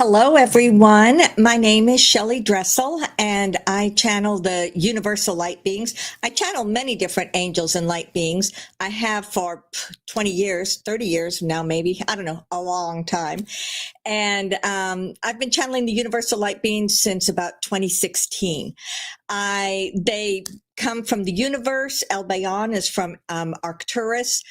Hello, everyone. My name is Shelly Dressel, and I channel the universal light beings. I channel many different angels and light beings. I have for 20 years, 30 years now, maybe, I don't know, a long time. And I've been channeling the universal light beings since about 2016. They come from the universe. Albayon is from Arcturus.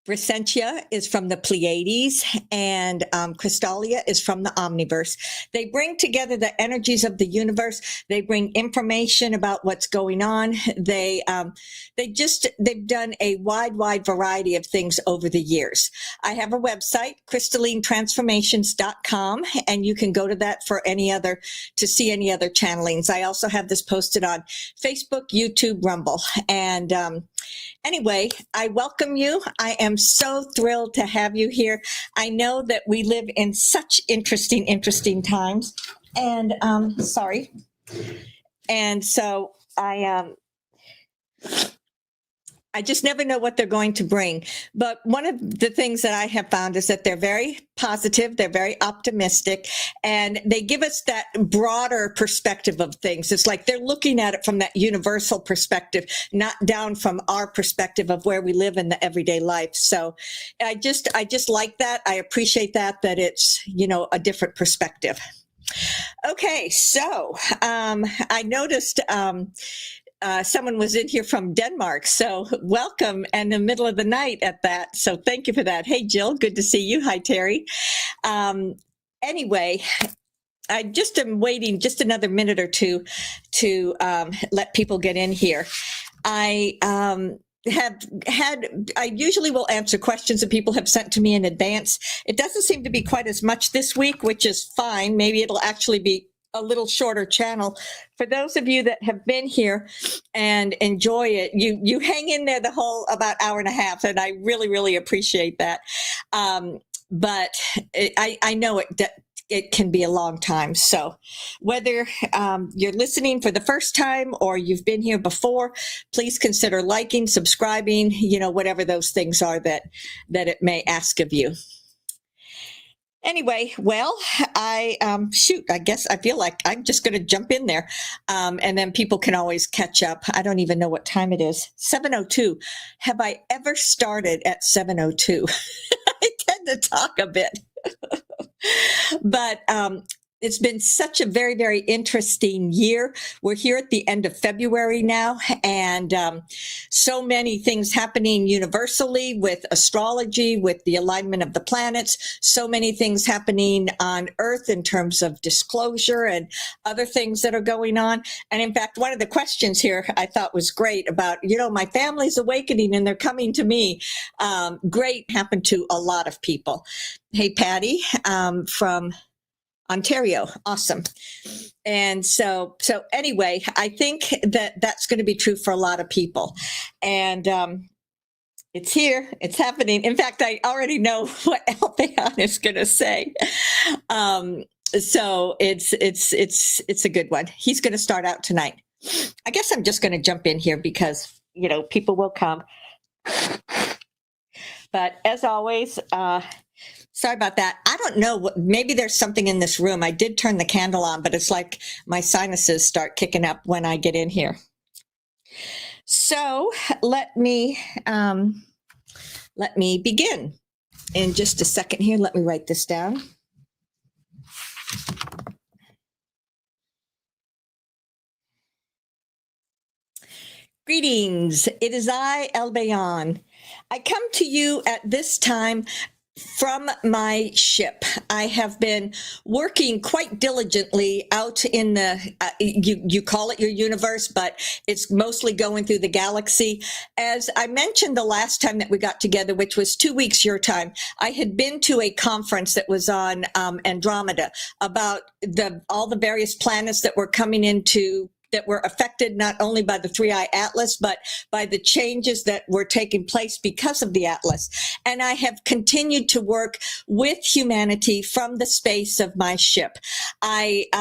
Brysentia is from the Pleiades, and Crystallia is from the Omniverse. They bring together the energies of the universe. They bring information about what's going on. They've done a wide variety of things over the years. I have a website, crystallinetransformations.com, and you can go to that to see any other channelings. I also have this posted on Facebook, YouTube, Rumble, and anyway, I welcome you. I am so thrilled to have you here. I know that we live in such interesting times. And sorry. And so I just never know what they're going to bring. But one of the things that I have found is that they're very positive, they're very optimistic, and they give us that broader perspective of things. It's like they're looking at it from that universal perspective, not down from our perspective of where we live in the everyday life. So I just like that. I appreciate that it's, a different perspective. Okay, so I noticed someone was in here from Denmark, so welcome, and in the middle of the night at that. So thank you for that. Hey, Jill, good to see you. Hi, Terry. Anyway, I just am waiting just another minute or two to let people get in here. I usually will answer questions that people have sent to me in advance. It doesn't seem to be quite as much this week, which is fine. Maybe it'll actually be a little shorter channel. For those of you that have been here and enjoy it, you hang in there the whole about hour and a half, and I really appreciate that. But I know it can be a long time. So whether you're listening for the first time or you've been here before, please consider liking, subscribing, whatever those things are that it may ask of you. Anyway, well, I guess I feel like I'm just going to jump in there, and then people can always catch up. I don't even know what time it is. 7:02. Have I ever started at 7:02? I tend to talk a bit. But it's been such a very interesting year. We're here at the end of February now, and so many things happening universally with astrology, with the alignment of the planets, so many things happening on Earth in terms of disclosure and other things that are going on. And in fact, one of the questions here I thought was great about, my family's awakening and they're coming to me. Great, happened to a lot of people. Hey, Patty, from Ontario. Awesome. And so anyway, I think that that's going to be true for a lot of people. And it's here. It's happening. In fact, I already know what Albayon is going to say. So it's a good one. He's going to start out tonight. I guess I'm just going to jump in here because, people will come. But as always, sorry about that. I don't know. Maybe there's something in this room. I did turn the candle on, but it's like my sinuses start kicking up when I get in here. So let me begin in just a second here. Let me write this down. Greetings. It is I, Albayon. I come to you at this time from my ship. I have been working quite diligently out in the, you call it your universe, but it's mostly going through the galaxy. As I mentioned the last time that we got together, which was 2 weeks your time, I had been to a conference that was on Andromeda about all the various planets that were coming into that were affected not only by the three-eye atlas, but by the changes that were taking place because of the atlas. And I have continued to work with humanity from the space of my ship. My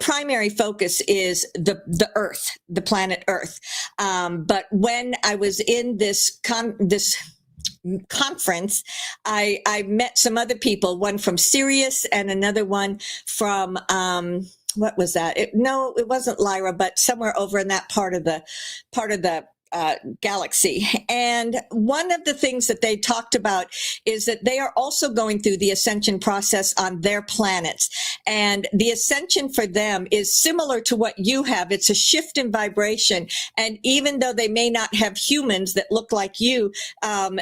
primary focus is the Earth, the planet Earth. But when I was in this conference, I met some other people, one from Sirius and another one from, what was that? No, it wasn't Lyra, but somewhere over in that part of the galaxy. And one of the things that they talked about is that they are also going through the ascension process on their planets. And the ascension for them is similar to what you have. It's a shift in vibration. And even though they may not have humans that look like you,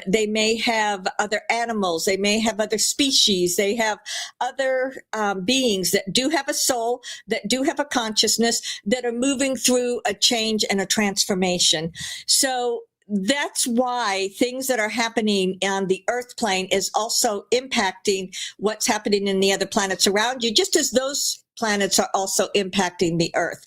they may have other animals. They may have other species. They have other beings that do have a soul, that do have a consciousness, that are moving through a change and a transformation. So that's why things that are happening on the Earth plane is also impacting what's happening in the other planets around you, just as those planets are also impacting the Earth.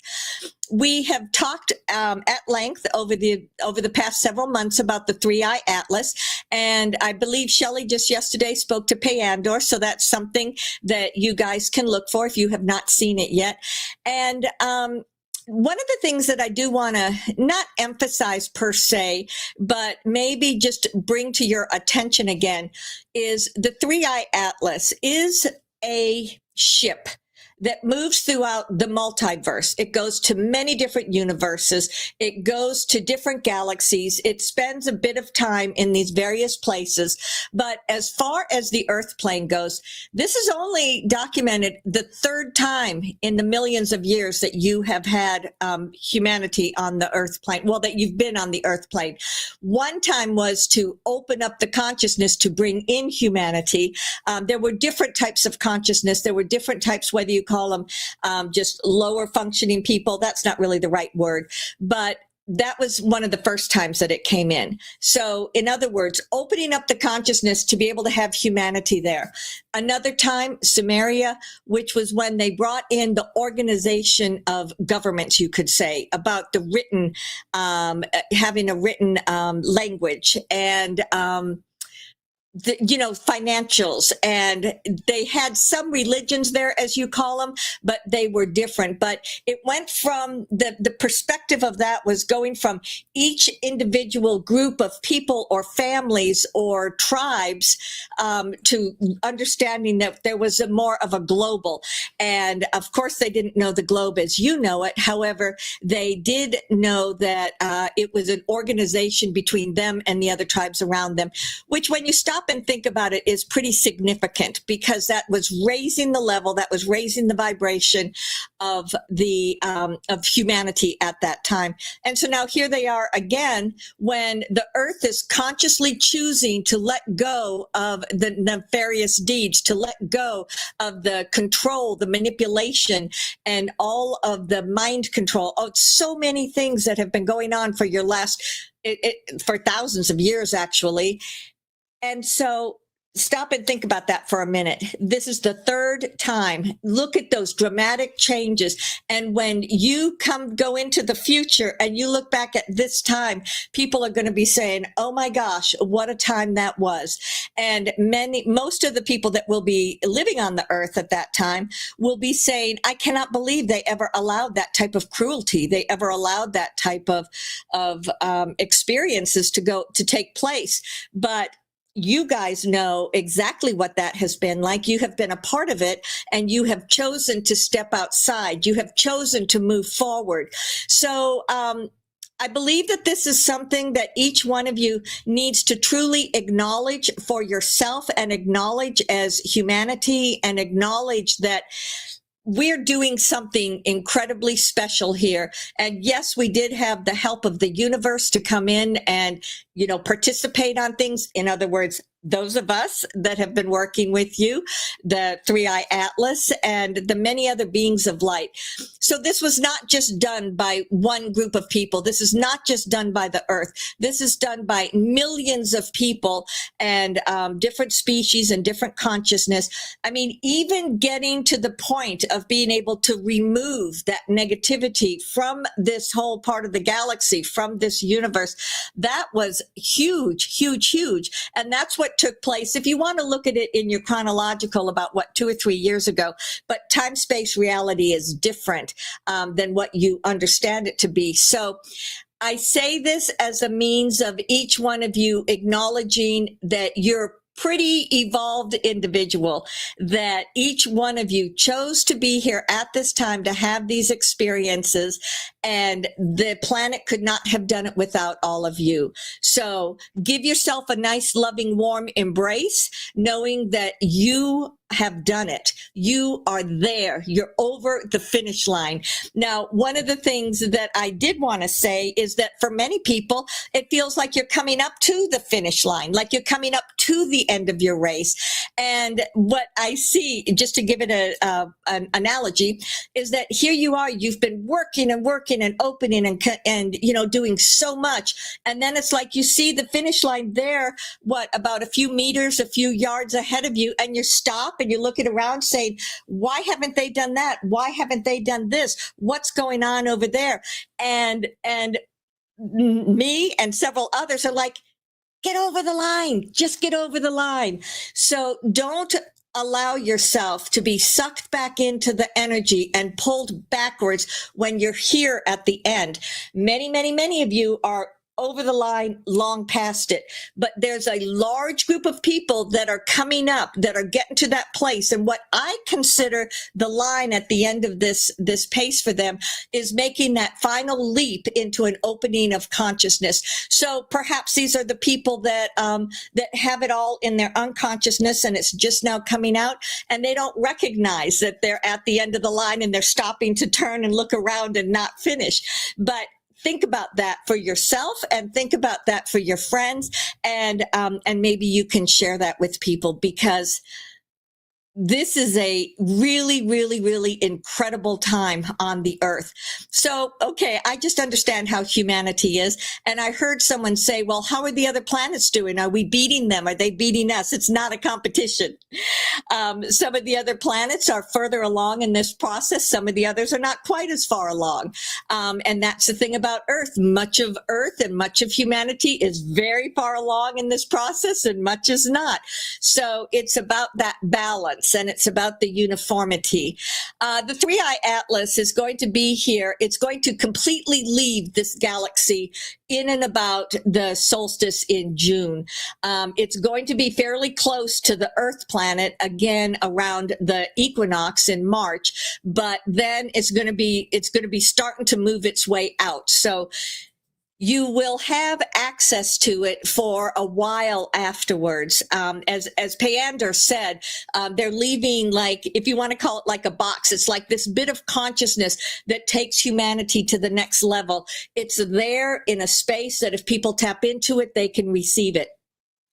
We have talked at length over the past several months about the 3-Eye Atlas, and I believe Shelly just yesterday spoke to Payandor, so that's something that you guys can look for if you have not seen it yet. And one of the things that I do want to not emphasize per se, but maybe just bring to your attention again, is the 3-Eye Atlas is a ship that moves throughout the multiverse. It goes to many different universes. It goes to different galaxies. It spends a bit of time in these various places. But as far as the Earth plane goes, this is only documented the third time in the millions of years that you have had humanity on the Earth plane. Well, that you've been on the Earth plane. One time was to open up the consciousness to bring in humanity. There were different types of consciousness. There were different types, whether you call them just lower functioning people. That's not really the right word, but that was one of the first times that it came in. So in other words, opening up the consciousness to be able to have humanity there. Another time, Sumeria, which was when they brought in the organization of governments, you could say, about the written, having a written language and financials, and they had some religions there, as you call them, but they were different. But it went from the perspective of that was going from each individual group of people or families or tribes to understanding that there was more of a global. And of course, they didn't know the globe as you know it. However, they did know that it was an organization between them and the other tribes around them, which when you stop and think about it is pretty significant, because that was raising the level, that was raising the vibration of the of humanity at that time. And so now here they are again, when the Earth is consciously choosing to let go of the nefarious deeds, to let go of the control, the manipulation, and all of the mind control. Oh, so many things that have been going on for your for thousands of years, actually. And so stop and think about that for a minute. This is the third time. Look at those dramatic changes. And when you go into the future and you look back at this time, people are going to be saying, oh my gosh, what a time that was. And most of the people that will be living on the Earth at that time will be saying, I cannot believe they ever allowed that type of cruelty. They ever allowed that type of experiences to take place. But you guys know exactly what that has been like. You have been a part of it, and you have chosen to step outside. You have chosen to move forward. So I believe that this is something that each one of you needs to truly acknowledge for yourself, and acknowledge as humanity, and acknowledge that we're doing something incredibly special here. And yes, we did have the help of the universe to come in and, participate on things. In other words, those of us that have been working with you, the 3-Eye Atlas, and the many other beings of light. So this was not just done by one group of people. This is not just done by the Earth. This is done by millions of people and different species and different consciousness. I mean, even getting to the point of being able to remove that negativity from this whole part of the galaxy, from this universe, that was huge, huge, huge. And that's what took place. If you want to look at it in your chronological, about 2 or 3 years ago, but time-space reality is different than what you understand it to be. So I say this as a means of each one of you acknowledging that you're pretty evolved individual, that each one of you chose to be here at this time to have these experiences, and the planet could not have done it without all of you. So give yourself a nice, loving, warm embrace, knowing that you have done it. You are there. You're over the finish line. Now, one of the things that I did want to say is that for many people, it feels like you're coming up to the finish line, like you're coming up to the end of your race. And what I see, just to give it an analogy, is that here you are, you've been working and working and opening and doing so much. And then it's like you see the finish line there, about a few meters, a few yards ahead of you, and you stop and you're looking around saying, why haven't they done that? Why haven't they done this? What's going on over there? And me and several others are like, get over the line, just get over the line. So don't allow yourself to be sucked back into the energy and pulled backwards when you're here at the end. Many, many, many of you are over the line, long past it. But there's a large group of people that are coming up, that are getting to that place. And what I consider the line at the end of this pace for them is making that final leap into an opening of consciousness. So perhaps these are the people that have it all in their unconsciousness, and it's just now coming out, and they don't recognize that they're at the end of the line and they're stopping to turn and look around and not finish. But think about that for yourself, and think about that for your friends, and maybe you can share that with people, because this is a really, really, really incredible time on the earth. So, okay, I just understand how humanity is. And I heard someone say, well, how are the other planets doing? Are we beating them? Are they beating us? It's not a competition. Some of the other planets are further along in this process. Some of the others are not quite as far along. And that's the thing about Earth. Much of Earth and much of humanity is very far along in this process, and much is not. So it's about that balance, and it's about the uniformity. The 3i Atlas is going to be here. It's going to completely leave this galaxy in and about the solstice in June. It's going to be fairly close to the Earth planet again around the equinox in March, but then it's going to be starting to move its way out. So you will have access to it for a while afterwards. As Payander said, they're leaving, like, if you want to call it like a box, it's like this bit of consciousness that takes humanity to the next level. It's there in a space that if people tap into it, they can receive it.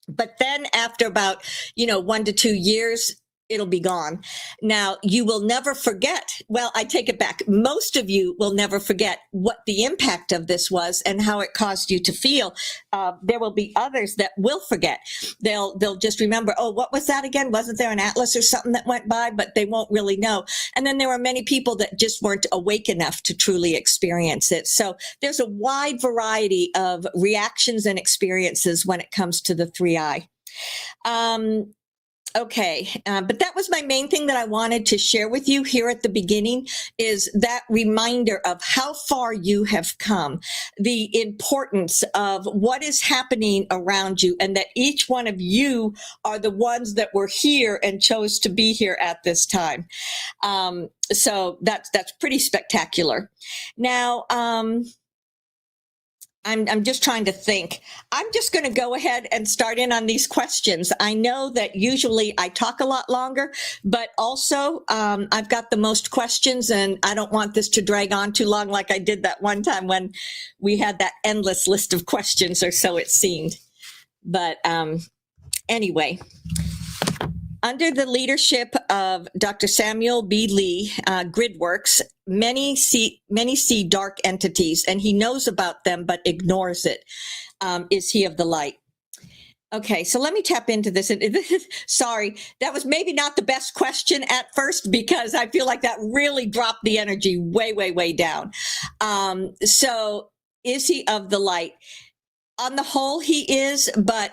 But then after about, 1 to 2 years, it'll be gone. Now, you will never forget. Well, I take it back. Most of you will never forget what the impact of this was and how it caused you to feel. There will be others that will forget. They'll just remember, oh, what was that again? Wasn't there an atlas or something that went by? But they won't really know. And then there are many people that just weren't awake enough to truly experience it. So there's a wide variety of reactions and experiences when it comes to the 3i. Okay, but that was my main thing that I wanted to share with you here at the beginning, is that reminder of how far you have come, the importance of what is happening around you, and that each one of you are the ones that were here and chose to be here at this time. So that's pretty spectacular. Now, I'm just trying to think. I'm just going to go ahead and start in on these questions. I know that usually I talk a lot longer, but also I've got the most questions, and I don't want this to drag on too long like I did that one time when we had that endless list of questions, or so it seemed. But anyway, under the leadership of Dr. Samuel B. Lee, GridWorks, many see dark entities, and he knows about them but ignores it. Is he of the light? Okay, so let me tap into this. Sorry, that was maybe not the best question at first, because I feel like that really dropped the energy way, way, way down. So is he of the light? On the whole, he is, but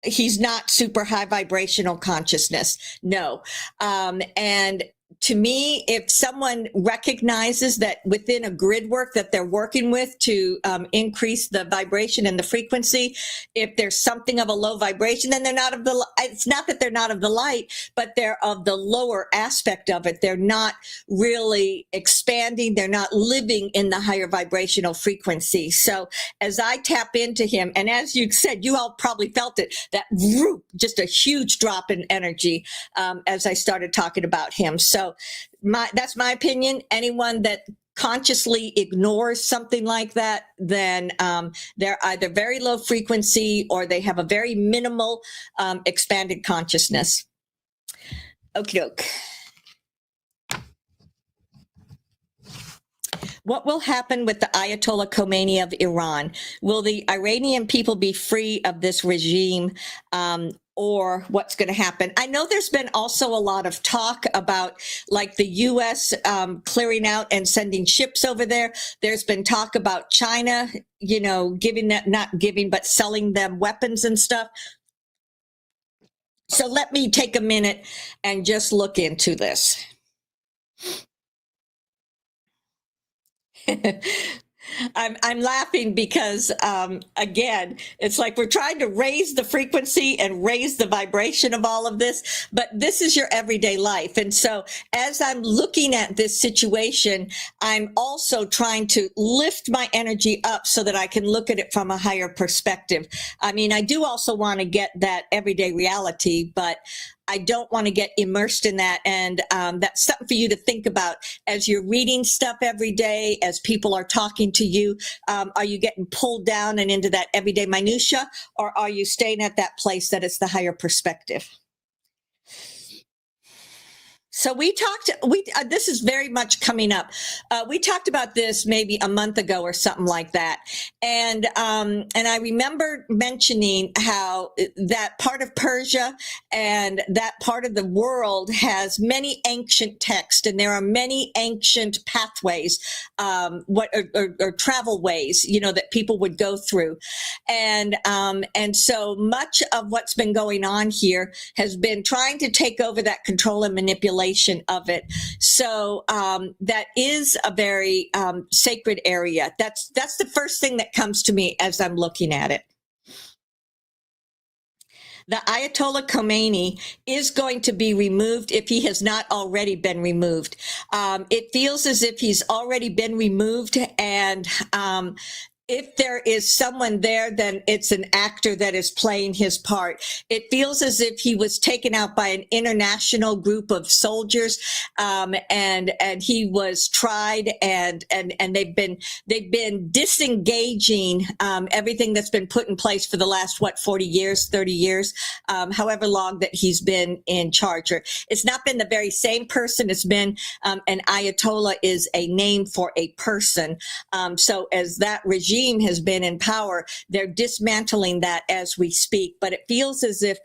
he's not super high vibrational consciousness. No. And to me, if someone recognizes that within a grid work that they're working with to increase the vibration and the frequency, if there's something of a low vibration, then they're not of the, it's not that they're not of the light, but they're of the lower aspect of it. They're not really expanding. They're not living in the higher vibrational frequency. So as I tap into him, and as you said, you all probably felt it, that whoop, just a huge drop in energy as I started talking about him. So that's my opinion. Anyone that consciously ignores something like that, then they're either very low frequency or they have a very minimal expanded consciousness. Okie doke. What will happen with the Ayatollah Khomeini of Iran? Will the Iranian people be free of this regime? Or what's going to happen? I know there's been also a lot of talk about like the U.S. Clearing out and sending ships over there. There's been talk about China, you know, giving that, not giving, but selling them weapons and stuff. So let me take a minute and just look into this. I'm laughing because, again, it's like we're trying to raise the frequency and raise the vibration of all of this, but this is your everyday life. And so as I'm looking at this situation, I'm also trying to lift my energy up so that I can look at it from a higher perspective. I mean, I do also want to get that everyday reality, but I don't want to get immersed in that. And that's something for you to think about as you're reading stuff every day, as people are talking to you. Are you getting pulled down and into that everyday minutia, or are you staying at that place that is the higher perspective? So this is very much coming up. We talked about this maybe a month ago or something like that. And I remember mentioning how that part of Persia and that part of the world has many ancient texts, and there are many ancient pathways, or travel ways, you know, that people would go through. And so much of what's been going on here has been trying to take over that control and manipulation of it. So that is a very sacred area. That's the first thing that comes to me as I'm looking at it. The Ayatollah Khomeini is going to be removed if he has not already been removed. It feels as if he's already been removed, and if there is someone there, then it's an actor that is playing his part. It feels as if he was taken out by an international group of soldiers, and he was tried, and they've been disengaging everything that's been put in place for the last 40 years, 30 years, however long that he's been in charge. It's not been the very same person. It's been an Ayatollah is a name for a person. So as that regime has been in power, they're dismantling that as we speak. But it feels as if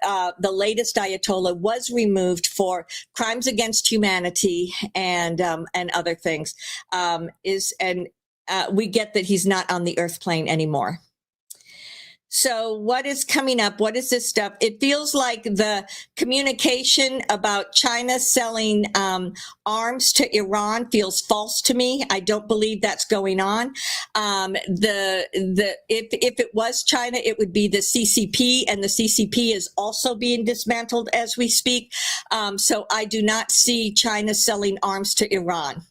the latest Ayatollah was removed for crimes against humanity and other things. We get that he's not on the earth plane anymore. So what is coming up? What is this stuff? It feels like the communication about China selling arms to Iran feels false to me. I don't believe that's going on. If it was China, it would be the CCP, and the CCP is also being dismantled as we speak. So I do not see China selling arms to Iran.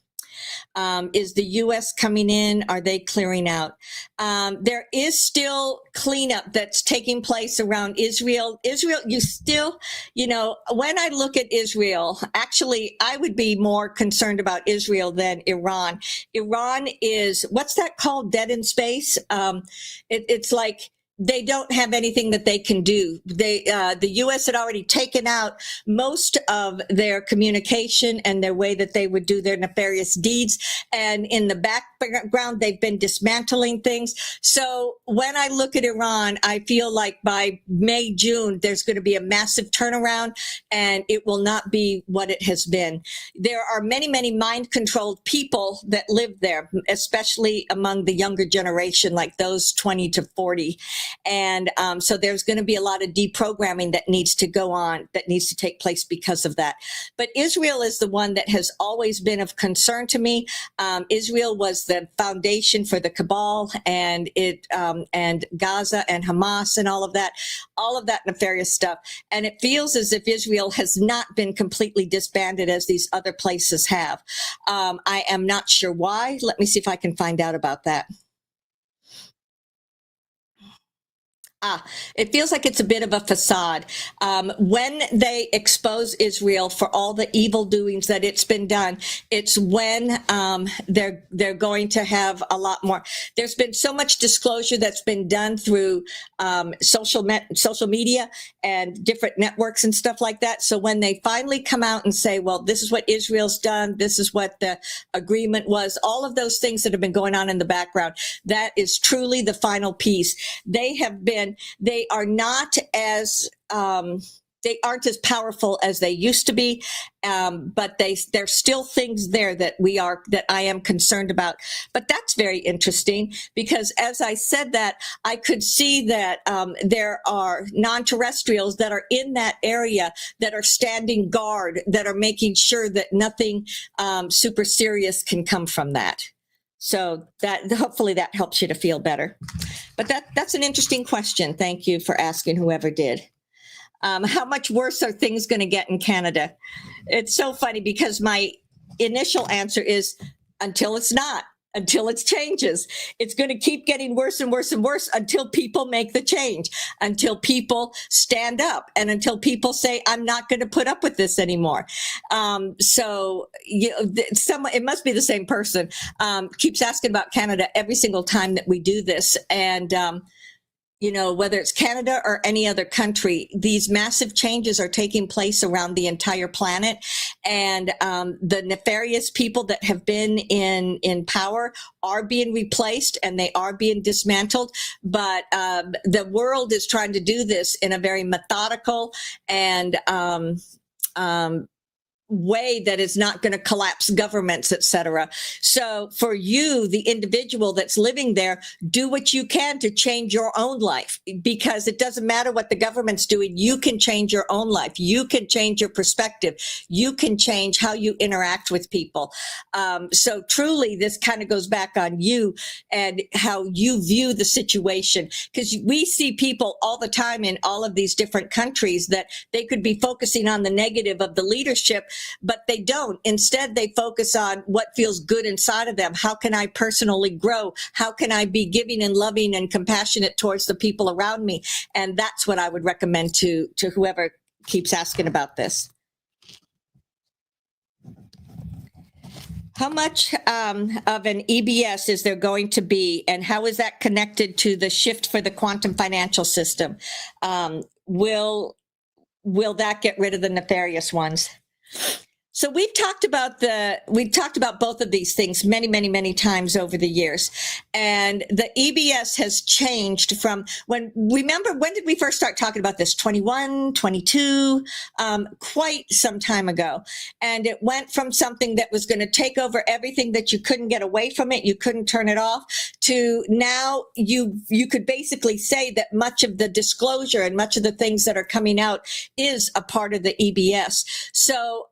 Is the U.S. coming in? Are they clearing out? There is still cleanup that's taking place around Israel. Israel, you still, you know, when I look at Israel, actually, I would be more concerned about Israel than Iran. Iran is, what's that called? Dead in space. It's like, they don't have anything that they can do. The U.S. had already taken out most of their communication and their way that they would do their nefarious deeds. And in the background, they've been dismantling things. So when I look at Iran, I feel like by May, June, there's going to be a massive turnaround, and it will not be what it has been. There are many, many mind-controlled people that live there, especially among the younger generation, like those 20 to 40. And so there's going to be a lot of deprogramming that needs to go on, that needs to take place because of that. But Israel is the one that has always been of concern to me. Israel was the foundation for the cabal and Gaza and Hamas and all of that nefarious stuff. And it feels as if Israel has not been completely disbanded as these other places have. I am not sure why. Let me see if I can find out about that. It feels like it's a bit of a facade. When they expose Israel for all the evil doings that it's been done, it's when they're going to have a lot more. There's been so much disclosure that's been done through social media and different networks and stuff like that. So when they finally come out and say, well, this is what Israel's done, this is what the agreement was, all of those things that have been going on in the background, that is truly the final piece. They are not as they aren't as powerful as they used to be, but there's still things there that I am concerned about. But that's very interesting because, as I said that, I could see that there are non-terrestrials that are in that area that are standing guard, that are making sure that nothing super serious can come from that. So that hopefully that helps you to feel better. But that's an interesting question. Thank you for asking, whoever did. How much worse are things going to get in Canada? It's so funny because my initial answer is until it's not, until it changes. It's going to keep getting worse and worse and worse until people make the change, until people stand up, and until people say, I'm not going to put up with this anymore. So it must be the same person, keeps asking about Canada every single time that we do this. And, whether it's Canada or any other country, these massive changes are taking place around the entire planet. And the nefarious people that have been in power are being replaced and they are being dismantled. But the world is trying to do this in a very methodical and way that is not going to collapse governments, etc. So for you, the individual that's living there, do what you can to change your own life, because it doesn't matter what the government's doing. You can change your own life. You can change your perspective. You can change how you interact with people. So truly, this kind of goes back on you and how you view the situation, because we see people all the time in all of these different countries that they could be focusing on the negative of the leadership, but they don't. Instead, they focus on what feels good inside of them. How can I personally grow? How can I be giving and loving and compassionate towards the people around me? And that's what I would recommend to whoever keeps asking about this. How much of an EBS is there going to be, and how is that connected to the shift for the quantum financial system? Will that get rid of the nefarious ones? So we've talked about both of these things many, many, many times over the years. And the EBS has changed from when did we first start talking about this? 21, 22, quite some time ago. And it went from something that was going to take over everything, that you couldn't get away from it, you couldn't turn it off, to now you could basically say that much of the disclosure and much of the things that are coming out is a part of the EBS. So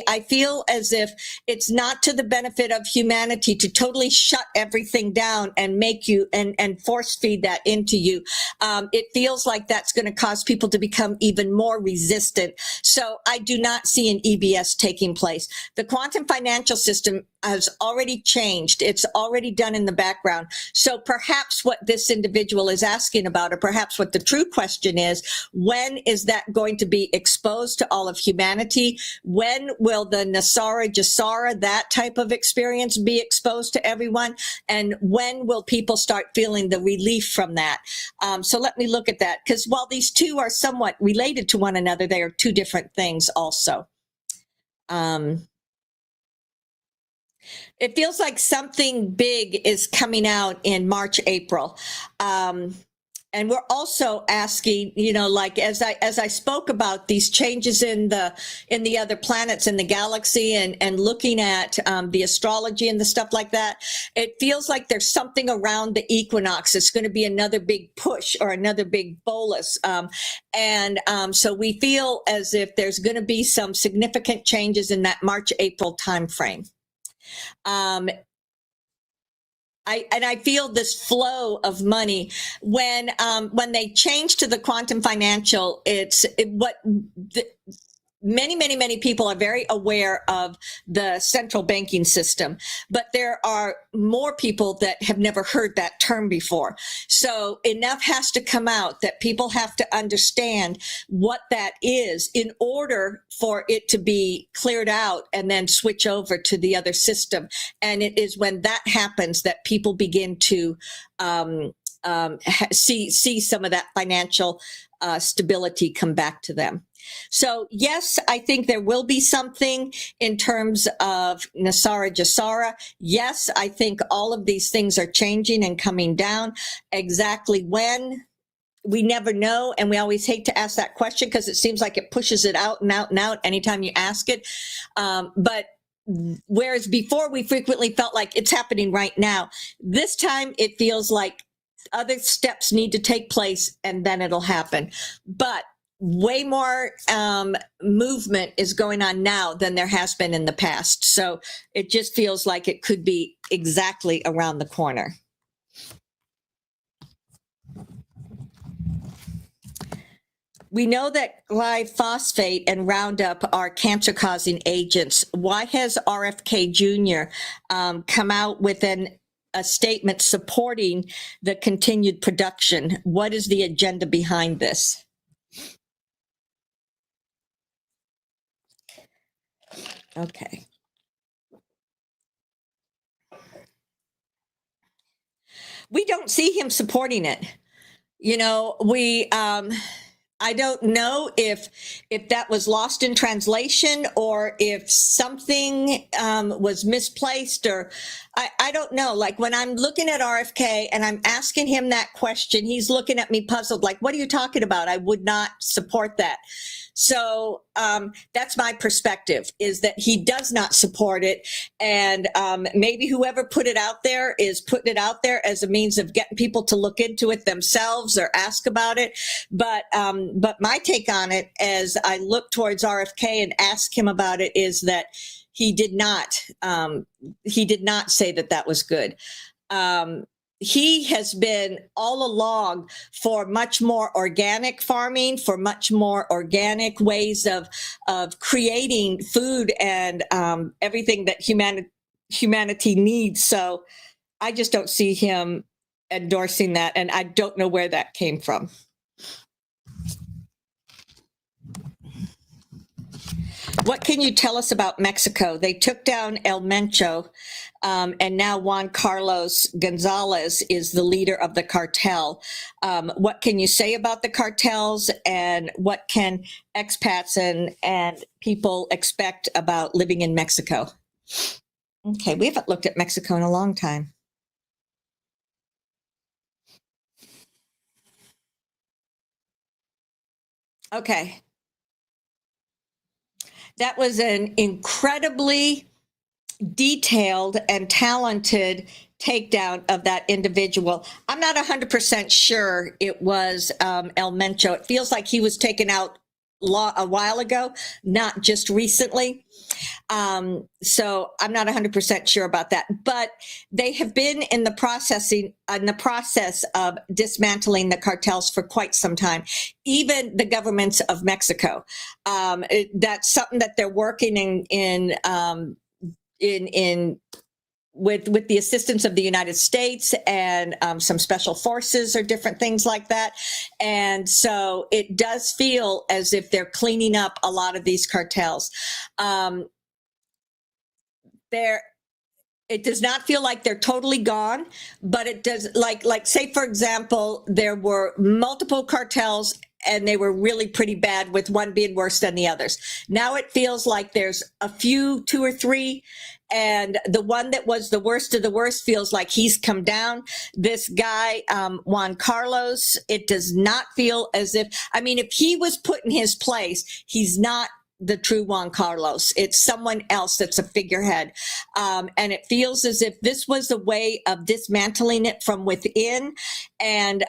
I feel as if it's not to the benefit of humanity to totally shut everything down and make you and force feed that into you. It feels like that's going to cause people to become even more resistant. So I do not see an EBS taking place. The quantum financial system has already changed. It's already done in the background. So perhaps what this individual is asking about, or perhaps what the true question is, when is that going to be exposed to all of humanity? When will the Nasara Jasara, that type of experience, be exposed to everyone? And when will people start feeling the relief from that? So let me look at that, because while these two are somewhat related to one another, they are two different things also. It feels like something big is coming out in March, April. And we're also asking, like as I spoke about these changes in the other planets in the galaxy, and looking at the astrology and the stuff like that, it feels like there's something around the equinox. It's going to be another big push or another big bolus, so we feel as if there's going to be some significant changes in that March-April timeframe. I feel this flow of money when they change to the quantum financial. Many people are very aware of the central banking system, but there are more people that have never heard that term before. So enough has to come out that people have to understand what that is in order for it to be cleared out and then switch over to the other system. And it is when that happens that people begin to see some of that financial stability come back to them. So yes, I think there will be something in terms of Nasara Jasara. Yes, I think all of these things are changing and coming down. Exactly when, we never know. And we always hate to ask that question because it seems like it pushes it out and out and out anytime you ask it. But whereas before we frequently felt like it's happening right now, this time it feels like other steps need to take place and then it'll happen. But way more movement is going on now than there has been in the past. So it just feels like it could be exactly around the corner. We know that glyphosate and Roundup are cancer-causing agents. Why has RFK Jr. Come out with a statement supporting the continued production? What is the agenda behind this? Okay. We don't see him supporting it. I don't know if that was lost in translation or if something was misplaced, or I don't know. Like when I'm looking at RFK and I'm asking him that question, he's looking at me puzzled, like, what are you talking about? I would not support that. So that's my perspective, is that he does not support it. And maybe whoever put it out there is putting it out there as a means of getting people to look into it themselves or ask about it. But my take on it, as I look towards RFK and ask him about it, is that he did not say that that was good. He has been all along for much more organic farming, for much more organic ways of creating food and everything that humanity needs. So I just don't see him endorsing that, and I don't know where that came from. What can you tell us about Mexico? They took down El Mencho, and now Juan Carlos Gonzalez is the leader of the cartel. What can you say about the cartels, and what can expats and people expect about living in Mexico? Okay, we haven't looked at Mexico in a long time. Okay. That was an incredibly detailed and talented takedown of that individual. I'm not 100% sure it was El Mencho. It feels like he was taken out a while ago, not just recently. So I'm not 100% sure about that. But they have been in the process of dismantling the cartels for quite some time. Even the governments of Mexico. That's something that they're working with the assistance of the United States and some special forces or different things like that. And so it does feel as if they're cleaning up a lot of these cartels. It does not feel like they're totally gone, but it does, like say, for example, there were multiple cartels and they were really pretty bad, with one being worse than the others. Now it feels like there's a few, two or three, And the one that was the worst of the worst feels like he's come down. This guy, Juan Carlos, it does not feel as if, I mean, if he was put in his place, he's not the true Juan Carlos. It's someone else that's a figurehead. And it feels as if this was a way of dismantling it from within. And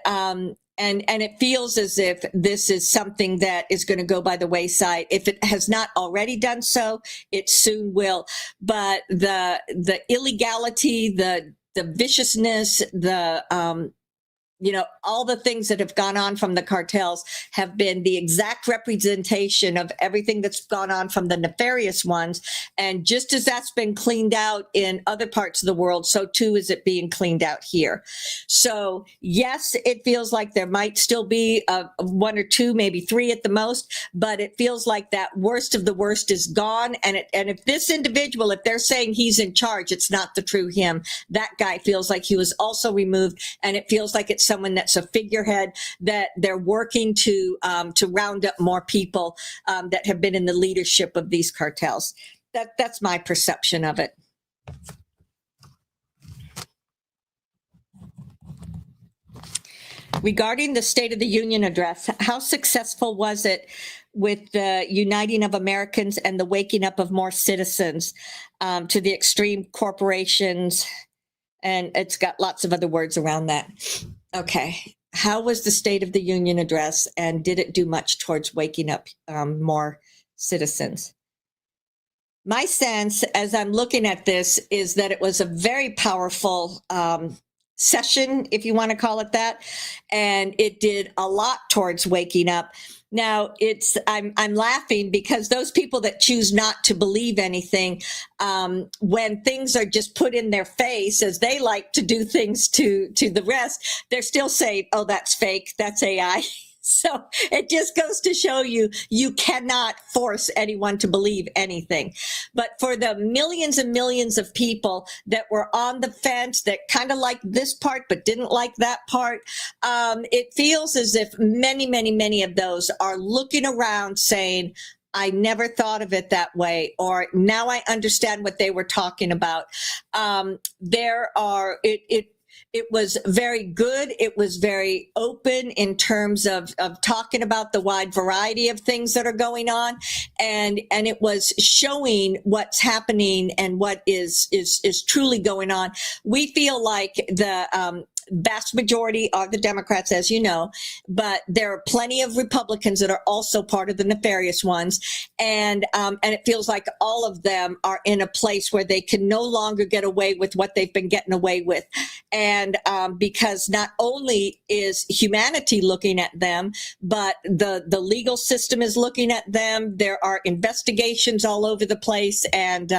it feels as if this is something that is going to go by the wayside. If it has not already done so, it soon will. But the illegality, the viciousness, all the things that have gone on from the cartels have been the exact representation of everything that's gone on from the nefarious ones. And just as that's been cleaned out in other parts of the world, so too is it being cleaned out here. So yes, it feels like there might still be one or two, maybe three at the most, but it feels like that worst of the worst is gone. And if this individual, if they're saying he's in charge, it's not the true him. That guy feels like he was also removed, and it feels like it's someone that's a figurehead, that they're working to round up more people that have been in the leadership of these cartels. That's my perception of it. Regarding the State of the Union address, how successful was it with the uniting of Americans and the waking up of more citizens to the extreme corporations? And it's got lots of other words around that. Okay. How was the State of the Union address, and did it do much towards waking up more citizens? My sense, as I'm looking at this, is that it was a very powerful session, if you want to call it that, and it did a lot towards waking up. Now, I'm laughing because those people that choose not to believe anything, when things are just put in their face, as they like to do things to the rest, they're still saying, oh, that's fake, that's AI. So it just goes to show you, you cannot force anyone to believe anything. But for the millions and millions of people that were on the fence, that kind of liked this part but didn't like that part, it feels as if many, many, many of those are looking around saying, I never thought of it that way, or now I understand what they were talking about. It was very good. It was very open in terms of talking about the wide variety of things that are going on. And it was showing what's happening and what is truly going on. We feel like the vast majority are the Democrats, as you know, but there are plenty of Republicans that are also part of the nefarious ones. And it feels like all of them are in a place where they can no longer get away with what they've been getting away with. And because not only is humanity looking at them, but the legal system is looking at them. There are investigations all over the place. And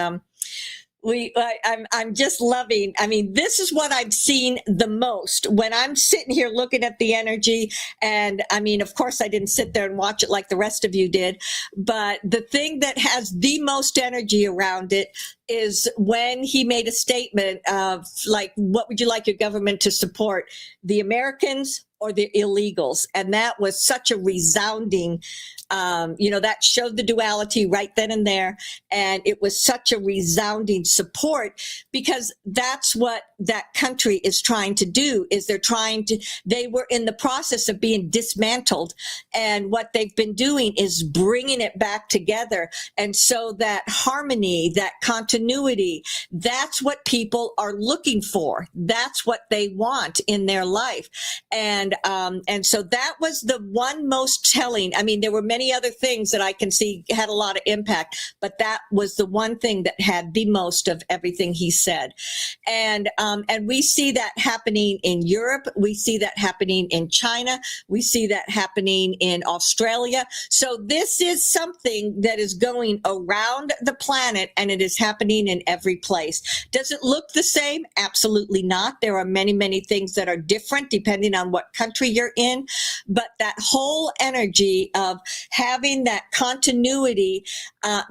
I'm just loving. I mean, this is what I've seen the most when I'm sitting here looking at the energy. And I mean, of course, I didn't sit there and watch it like the rest of you did. But the thing that has the most energy around it is when he made a statement of, like, what would you like your government to support, the Americans or the illegals? And that was such a resounding, that showed the duality right then and there. And it was such a resounding support, because that's what that country is trying to do. Is they were in the process of being dismantled. And what they've been doing is bringing it back together. And so that harmony, that continuity, that's what people are looking for. That's what they want in their life. And so that was the one most telling. I mean, there were many other things that I can see had a lot of impact, but that was the one thing that had the most of everything he said. And we see that happening in Europe. We see that happening in China. We see that happening in Australia. So this is something that is going around the planet, and it is happening in every place. Does it look the same? Absolutely not. There are many, many things that are different depending on what country you're in, but that whole energy of having that continuity,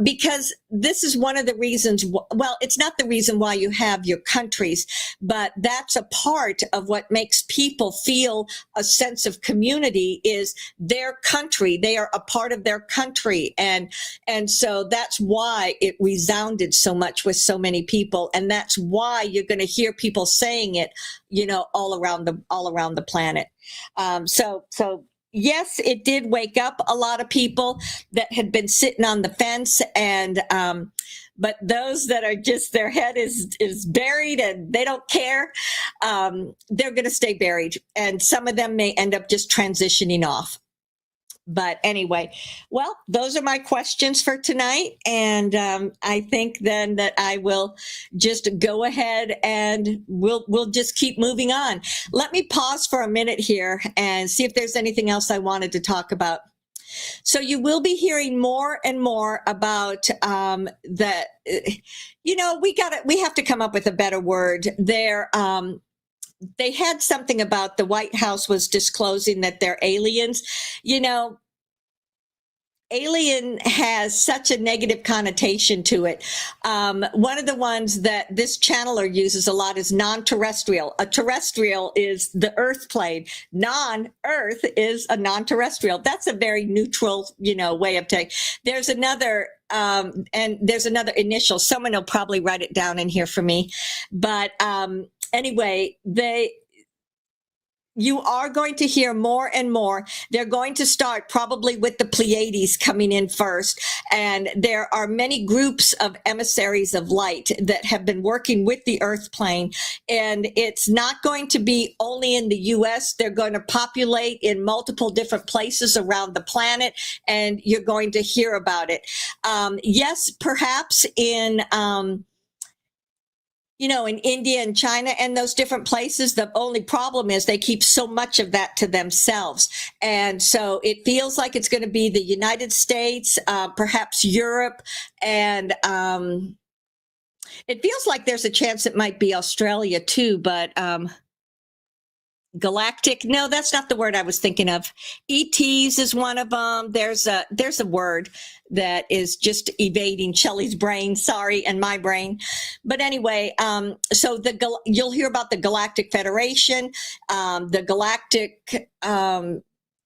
because this is one of the reasons, well, it's not the reason why you have your countries, but that's a part of what makes people feel a sense of community is their country. They are a part of their country. And so that's why it resounded so much with so many people. And that's why you're going to hear people saying it, all around the planet. So yes, it did wake up a lot of people that had been sitting on the fence, and but those that are just their head is buried and they don't care, they're going to stay buried, and some of them may end up just transitioning off. But anyway, well, those are my questions for tonight. And I think then that I will just go ahead and we'll just keep moving on. Let me pause for a minute here and see if there's anything else I wanted to talk about. So you will be hearing more and more about that. We have to come up with a better word there. They had something about the White House was disclosing that they're aliens. Alien has such a negative connotation to it. One of the ones that this channeler uses a lot is non-terrestrial. A terrestrial is the Earth plane. Non-Earth is a non-terrestrial. That's a very neutral, way of taking. There's another, and there's another initial. Someone will probably write it down in here for me. But anyway, you are going to hear more and more. They're going to start probably with the Pleiades coming in first. And there are many groups of emissaries of light that have been working with the Earth plane. And it's not going to be only in the U.S. They're going to populate in multiple different places around the planet. And you're going to hear about it. Yes, perhaps in India and China and those different places, the only problem is they keep so much of that to themselves. And so it feels like it's going to be the United States, perhaps Europe, and it feels like there's a chance it might be Australia too, but galactic. No, that's not the word I was thinking of. ETs is one of them. There's a word that is just evading Shelly's brain, sorry, and my brain. But anyway, so you'll hear about the Galactic Federation, the Galactic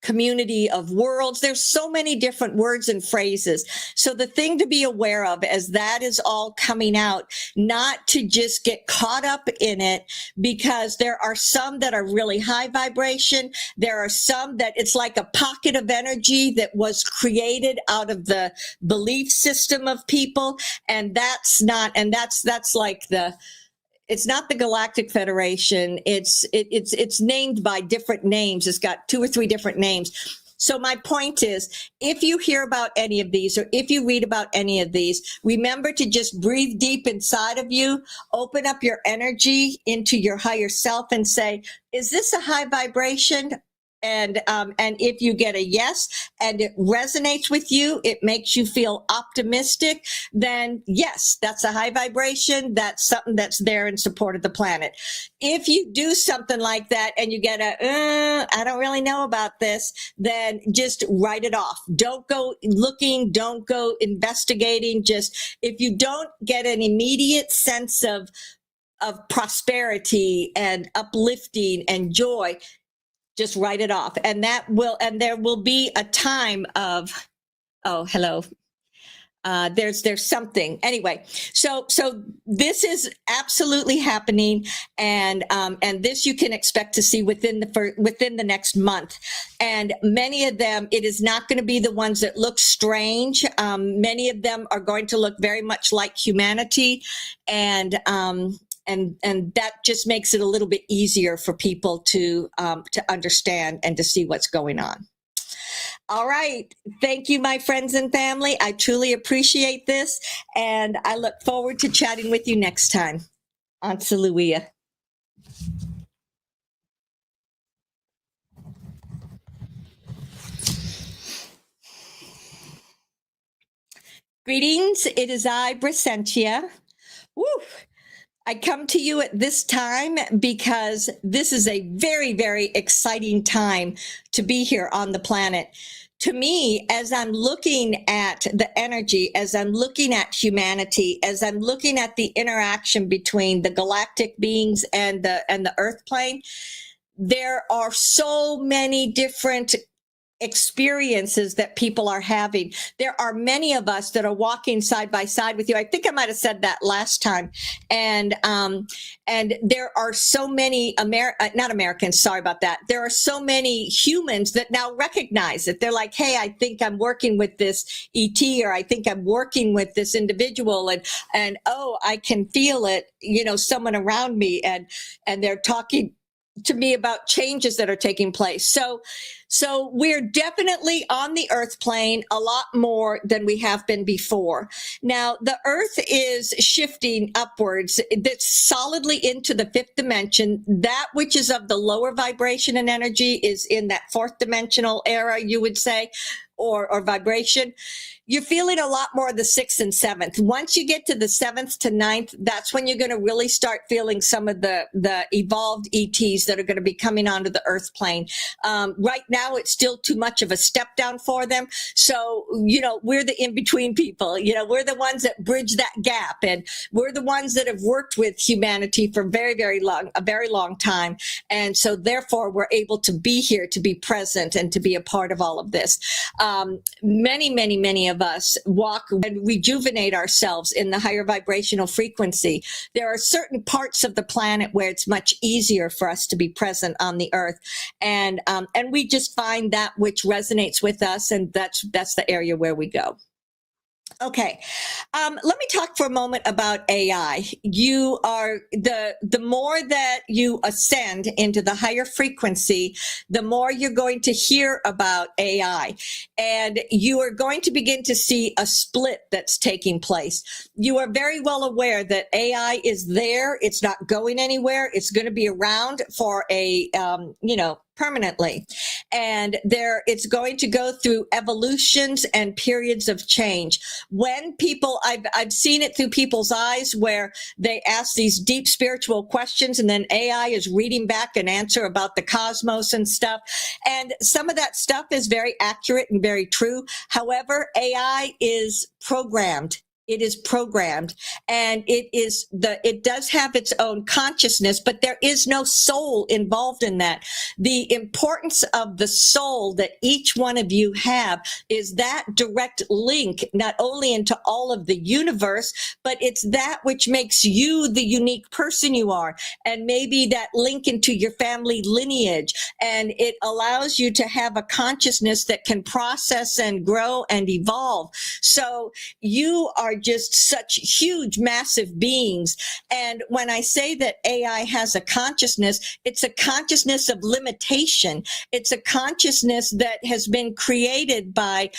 community of worlds. There's so many different words and phrases. So the thing to be aware of as that is all coming out, not to just get caught up in it, because there are some that are really high vibration. There are some that it's like a pocket of energy that was created out of the belief system of people. And that's like it's not the Galactic Federation. It's named by different names. It's got 2 or 3 different names. So my point is, if you hear about any of these, or if you read about any of these, remember to just breathe deep inside of you, open up your energy into your higher self and say, is this a high vibration? And if you get a yes and it resonates with you, it makes you feel optimistic, then yes, that's a high vibration. That's something that's there in support of the planet. If you do something like that and you get I don't really know about this, then just write it off. Don't go looking, don't go investigating. Just, if you don't get an immediate sense of prosperity and uplifting and joy, just write it off. And there will be a time of, oh, hello. There's something. Anyway, so this is absolutely happening. And this you can expect to see within the next month. And many of them, it is not going to be the ones that look strange. Many of them are going to look very much like humanity. And that just makes it a little bit easier for people to understand and to see what's going on. All right. Thank you, my friends and family. I truly appreciate this, and I look forward to chatting with you next time on Sumeria. Greetings. It is I, Brysentia. Woo! I come to you at this time because this is a very, very exciting time to be here on the planet. To me, as I'm looking at the energy, as I'm looking at humanity, as I'm looking at the interaction between the galactic beings and the earth plane, there are so many different experiences that people are having. There are many of us that are walking side by side with you. I think I might have said that last time. And there are so many not Americans, sorry about that. There are so many humans that now recognize it. They're like, hey, I think I'm working with this ET, or I think I'm working with this individual, and oh, I can feel it, someone around me, and they're talking to me about changes that are taking place. So we're definitely on the earth plane a lot more than we have been before. Now, the earth is shifting upwards. That's solidly into the fifth dimension. That which is of the lower vibration and energy is in that fourth dimensional era, you would say, or vibration. You're feeling a lot more of the sixth and seventh. Once you get to the seventh to ninth, that's when you're going to really start feeling some of the evolved ETs that are going to be coming onto the earth plane. Right now, it's still too much of a step down for them. So, we're the in-between people. We're the ones that bridge that gap. And we're the ones that have worked with humanity for a very long time. And so therefore, we're able to be here, to be present, and to be a part of all of this. Many of us walk and rejuvenate ourselves in the higher vibrational frequency. There are certain parts of the planet where it's much easier for us to be present on the earth. And we just find that which resonates with us, and that's the area where we go. Okay, let me talk for a moment about AI. You are the more that you ascend into the higher frequency, the more you're going to hear about AI, and you are going to begin to see a split that's taking place. You are very well aware that AI is there; it's not going anywhere. It's going to be around for permanently. And it's going to go through evolutions and periods of change. When people, I've seen it through people's eyes where they ask these deep spiritual questions, and then AI is reading back an answer about the cosmos and stuff. And some of that stuff is very accurate and very true. However, AI is programmed. It is programmed, and it does have its own consciousness, but there is no soul involved in that. The importance of the soul that each one of you have is that direct link, not only into all of the universe, but it's that which makes you the unique person you are, and maybe that link into your family lineage. And it allows you to have a consciousness that can process and grow and evolve. So you are just such huge, massive beings. And when I say that AI has a consciousness, it's a consciousness of limitation. It's a consciousness that has been created by,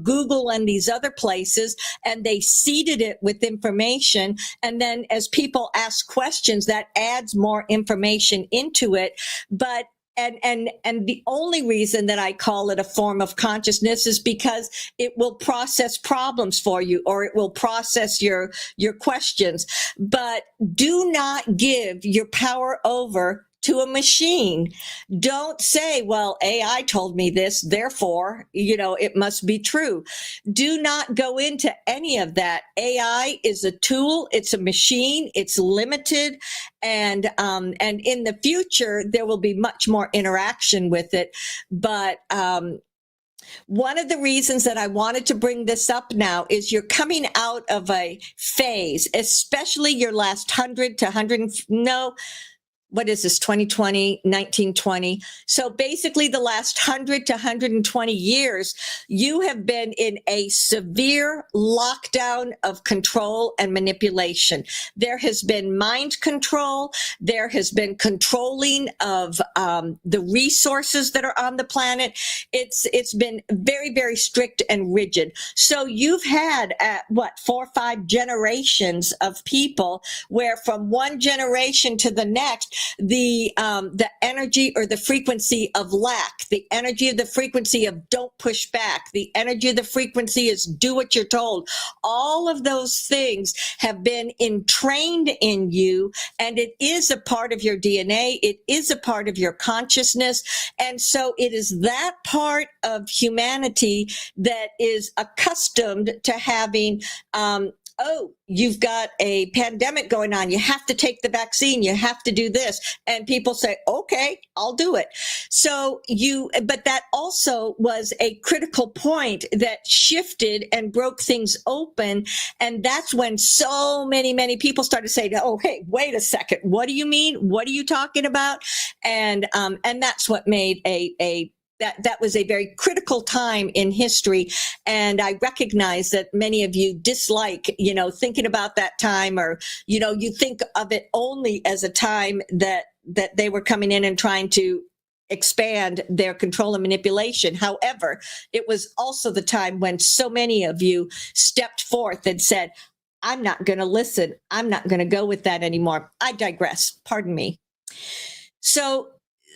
Google and these other places, and they seeded it with information. And then as people ask questions, that adds more information into it. But and the only reason that I call it a form of consciousness is because it will process problems for you, or it will process your questions. But do not give your power over to a machine. Don't say, well, AI told me this, therefore, it must be true. Do not go into any of that. AI is a tool. It's a machine. It's limited. And in the future, there will be much more interaction with it. But, one of the reasons that I wanted to bring this up now is you're coming out of a phase, especially your last 100 to 100, what is this, 2020, 1920? So basically the last 100 to 120 years, you have been in a severe lockdown of control and manipulation. There has been mind control. There has been controlling of the resources that are on the planet. It's been very, very strict and rigid. So you've had 4 or 5 generations of people where from one generation to the next, the energy or the frequency of lack, the energy of the frequency of don't push back, the energy of the frequency is do what you're told. All of those things have been entrained in you, and it is a part of your DNA. It is a part of your consciousness. And so it is that part of humanity that is accustomed to having, oh, you've got a pandemic going on. You have to take the vaccine. You have to do this. And people say, okay, I'll do it. So but that also was a critical point that shifted and broke things open. And that's when so many people started saying, oh, hey, wait a second. What do you mean? What are you talking about? And that's what made that was a very critical time in history. And I recognize that many of you dislike, thinking about that time, or, you think of it only as a time that they were coming in and trying to expand their control and manipulation. However, it was also the time when so many of you stepped forth and said, I'm not going to listen. I'm not going to go with that anymore. I digress. Pardon me.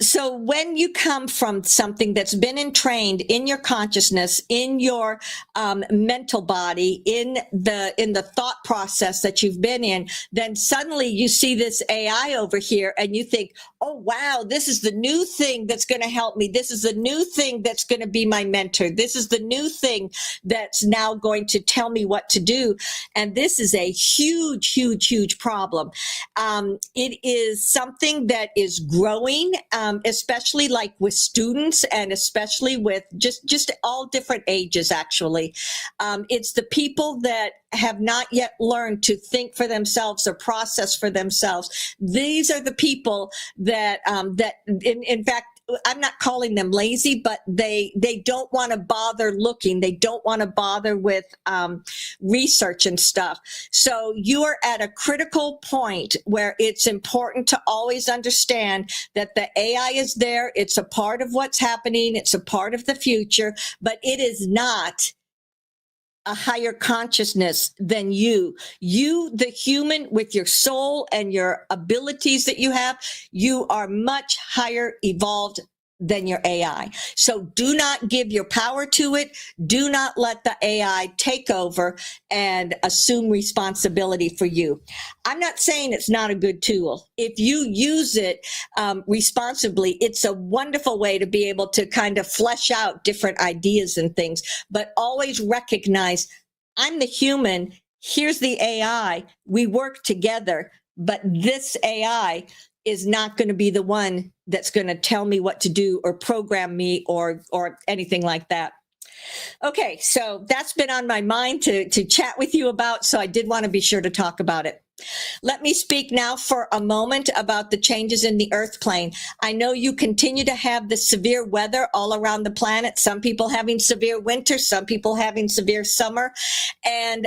So when you come from something that's been entrained in your consciousness, in your mental body, in the thought process that you've been in, then suddenly you see this AI over here and you think, oh, wow, this is the new thing that's going to help me. This is the new thing that's going to be my mentor. This is the new thing that's now going to tell me what to do. And this is a huge problem. It is something that is growing, especially like with students and especially with just all different ages, actually. It's the people that have not yet learned to think for themselves or process for themselves. These are the people that in fact, I'm not calling them lazy, but they don't want to bother looking. They don't want to bother with research and stuff. So you are at a critical point where it's important to always understand that the AI is there. It's a part of what's happening. It's a part of the future, but it is not a higher consciousness than you. You, the human, with your soul and your abilities that you have, you are much higher evolved than your AI. So do not give your power to it. Do not let the AI take over and assume responsibility for you. I'm not saying it's not a good tool. If you use it responsibly, it's a wonderful way to be able to kind of flesh out different ideas and things, but always recognize I'm the human. Here's the AI. We work together, but this AI is not going to be the one that's going to tell me what to do or program me or anything like that. Okay, so that's been on my mind to chat with you about, so I did want to be sure to talk about it. Let me speak now for a moment about the changes in the earth plane. I know you continue to have the severe weather all around the planet. Some people having severe winter, some people having severe summer. And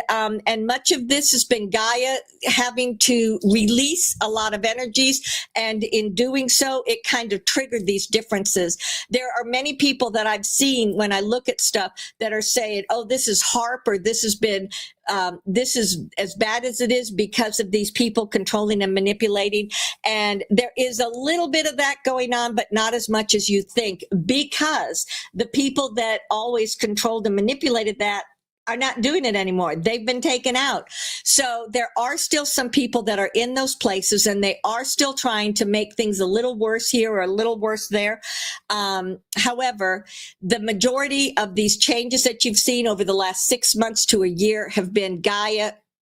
much of this has been Gaia having to release a lot of energies. And in doing so, it kind of triggered these differences. There are many people that I've seen when I look at stuff that are saying, oh, this is HARP, or this has been this is as bad as it is because of these people controlling and manipulating. And there is a little bit of that going on, but not as much as you think, because the people that always controlled and manipulated that are not doing it anymore. They've been taken out. So there are still some people that are in those places, and they are still trying to make things a little worse here or a little worse there. However, the majority of these changes that you've seen over the last 6 months to a year have been Gaia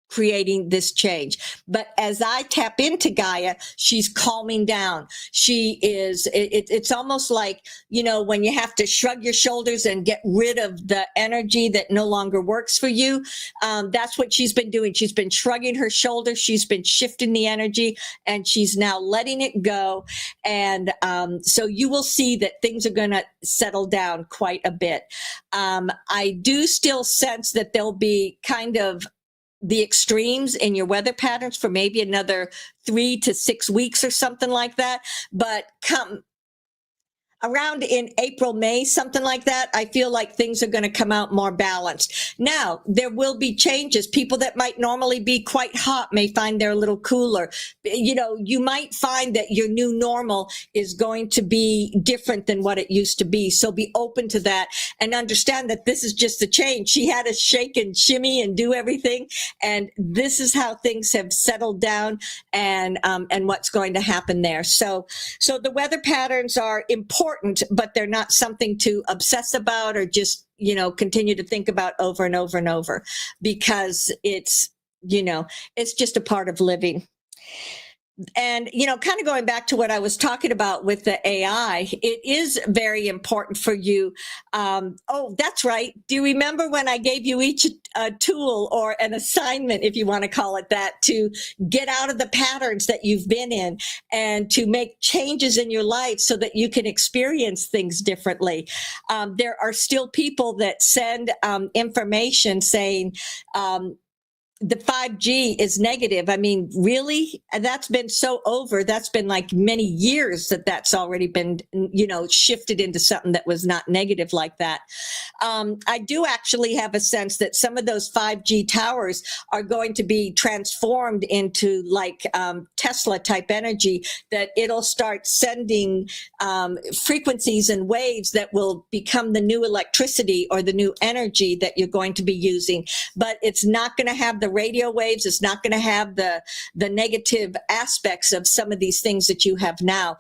creating this change. But as I tap into Gaia, she's calming down. She is, it's almost like, when you have to shrug your shoulders and get rid of the energy that no longer works for you. That's what she's been doing. She's been shrugging her shoulders. She's been shifting the energy, and she's now letting it go. And so you will see that things are going to settle down quite a bit. I do still sense that there'll be kind of the extremes in your weather patterns for maybe another 3 to 6 weeks or something like that. But around in April, May, something like that, I feel like things are going to come out more balanced. Now, there will be changes. People that might normally be quite hot may find they're a little cooler. You know, you might find that your new normal is going to be different than what it used to be. So be open to that and understand that this is just a change. She had to shake and shimmy and do everything. And this is how things have settled down and what's going to happen there. So the weather patterns are important, but they're not something to obsess about or just, you know, continue to think about over and over and over, because it's, you know, it's just a part of living. And, you know, kind of going back to what I was talking about with the AI, it is very important for you. Oh, that's right. Do you remember when I gave you each a tool or an assignment, if you want to call it that, to get out of the patterns that you've been in and to make changes in your life so that you can experience things differently? There are still people that send information saying, the 5G is negative. I mean, really? And that's been so over. That's been like many years that's already been, you know, shifted into something that was not negative like that. I do actually have a sense that some of those 5G towers are going to be transformed into like Tesla type energy, that it'll start sending frequencies and waves that will become the new electricity or the new energy that you're going to be using. But it's not going to have the radio waves. It's not going to have the negative aspects of some of these things that you have now.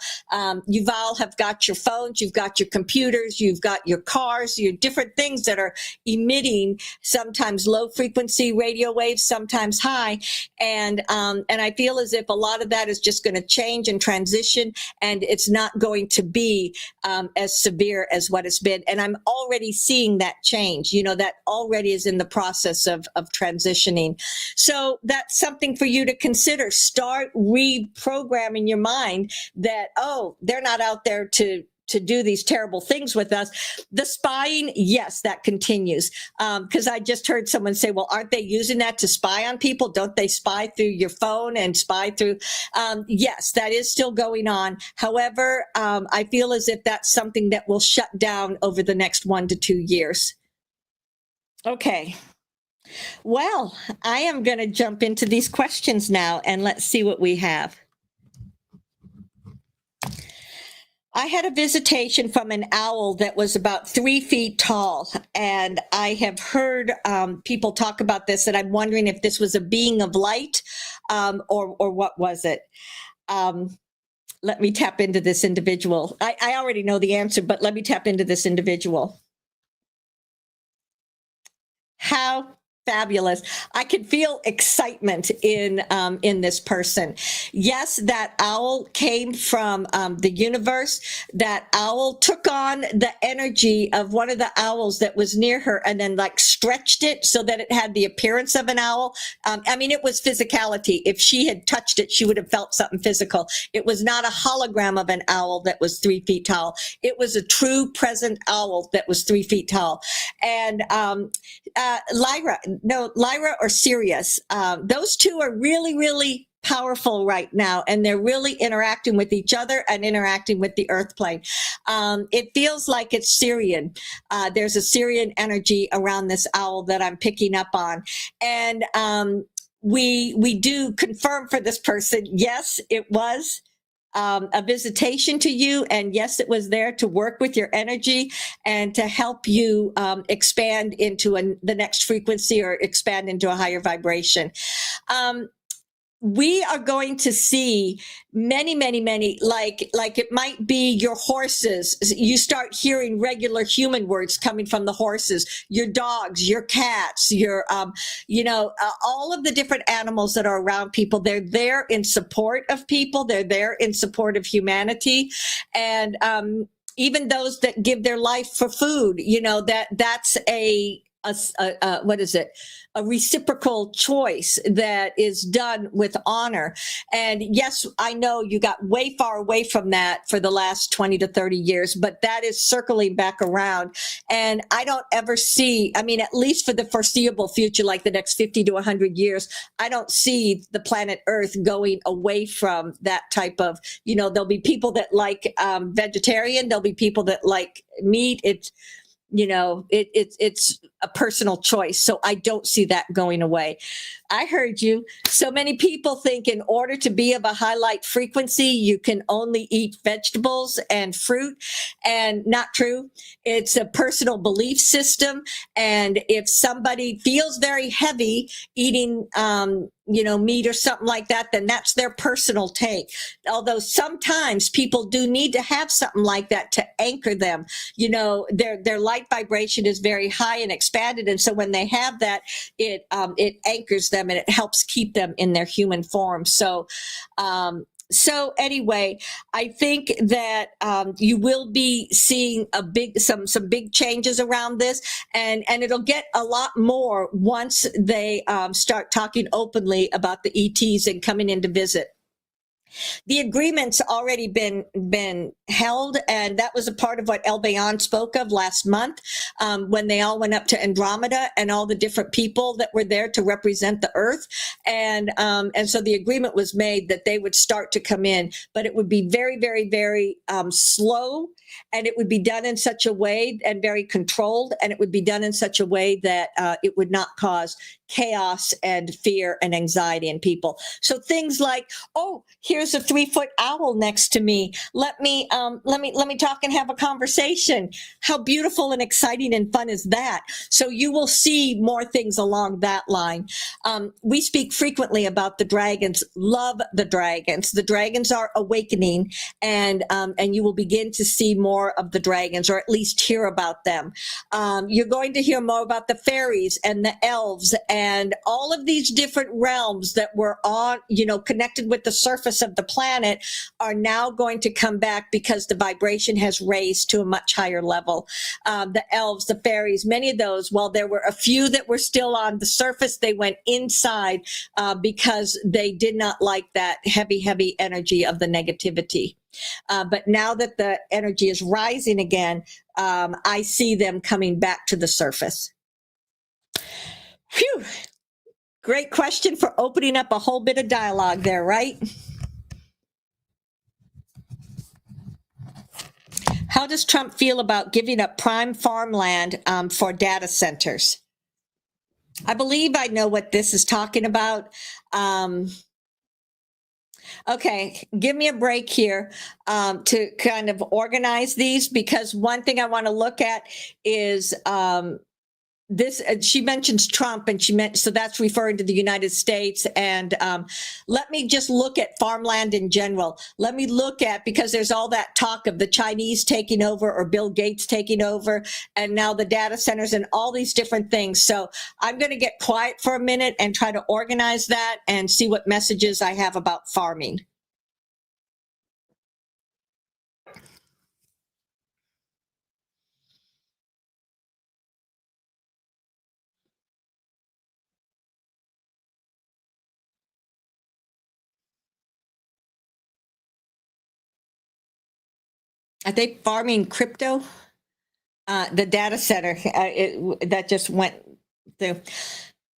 You've all have got your phones, you've got your computers, you've got your cars, your different things that are emitting sometimes low frequency radio waves, sometimes high. And I feel as if a lot of that is just going to change and transition, and it's not going to be as severe as what it's been. And I'm already seeing that change. You know, that already is in the process of transitioning. So that's something for you to consider. Start reprogramming your mind that, oh, they're not out there to do these terrible things with us. The spying, yes, that continues. Because I just heard someone say, well, aren't they using that to spy on people? Don't they spy through your phone and spy through? Yes, that is still going on. However, I feel as if that's something that will shut down over the next 1 to 2 years. Okay. Well, I am going to jump into these questions now, and let's see what we have. I had a visitation from an owl that was about 3 feet tall, and I have heard people talk about this, and I'm wondering if this was a being of light or what was it? Let me tap into this individual. I already know the answer, but let me tap into this individual. How fabulous. I could feel excitement in this person. Yes, that owl came from the universe. That owl took on the energy of one of the owls that was near her and then like stretched it so that it had the appearance of an owl. I mean, it was physicality. If she had touched it, she would have felt something physical. It was not a hologram of an owl that was 3 feet tall. It was a true present owl that was 3 feet tall. And Lyra or Sirius, those two are really, really powerful right now, and they're really interacting with each other and interacting with the earth plane. It feels like it's Syrian. There's a Syrian energy around this owl that I'm picking up on. And we do confirm for this person, yes, it was a visitation to you. And yes, it was there to work with your energy and to help you expand into the next frequency or expand into a higher vibration. We are going to see many, like it might be your horses. You start hearing regular human words coming from the horses, your dogs, your cats, your, all of the different animals that are around people. They're there in support of people. They're there in support of humanity. And, even those that give their life for food, that's a what is it? A reciprocal choice that is done with honor. And yes, I know you got way far away from that for the last 20 to 30 years, but that is circling back around. And I don't ever see, I mean, at least for the foreseeable future, like the next 50 to 100 years, I don't see the planet Earth going away from that type of, there'll be people that like vegetarian, there'll be people that like meat. It's a personal choice. So I don't see that going away. I heard you. So many people think in order to be of a high light frequency, you can only eat vegetables and fruit, and not true. It's a personal belief system. And if somebody feels very heavy eating, meat or something like that, then that's their personal take. Although sometimes people do need to have something like that to anchor them. Their light vibration is very high and expanded. And so when they have that, it anchors them and it helps keep them in their human form. So anyway, I think that you will be seeing some big changes around this, and it'll get a lot more once they start talking openly about the ETs and coming in to visit. The agreement's already been held, and that was a part of what Albayon spoke of last month when they all went up to Andromeda and all the different people that were there to represent the Earth. And so the agreement was made that they would start to come in, but it would be very, very, very slow, and it would be done in such a way and very controlled, and it would be done in such a way that it would not cause chaos and fear and anxiety in people. So things like, oh, here's a 3-foot owl next to me. Let me talk and have a conversation. How beautiful and exciting and fun is that? So you will see more things along that line. We speak frequently about the dragons. Love the dragons. The dragons are awakening, and you will begin to see more of the dragons, or at least hear about them. You're going to hear more about the fairies and the elves and all of these different realms that were connected with the surface of the planet are now going to come back because the vibration has raised to a much higher level. The elves, the fairies, many of those, while there were a few that were still on the surface, they went inside because they did not like that heavy energy of the negativity. But now that the energy is rising again, I see them coming back to the surface. Phew. Great question for opening up a whole bit of dialogue there, right? How does Trump feel about giving up prime farmland for data centers? I believe I know what this is talking about. Okay, give me a break here to kind of organize these, because one thing I want to look at is this. She mentions Trump, and so that's referring to the United States. And let me just look at farmland in general. Let me look at, because there's all that talk of the Chinese taking over or Bill Gates taking over, and now the data centers and all these different things. So I'm going to get quiet for a minute and try to organize that and see what messages I have about farming. Are they farming crypto? The data center that just went through.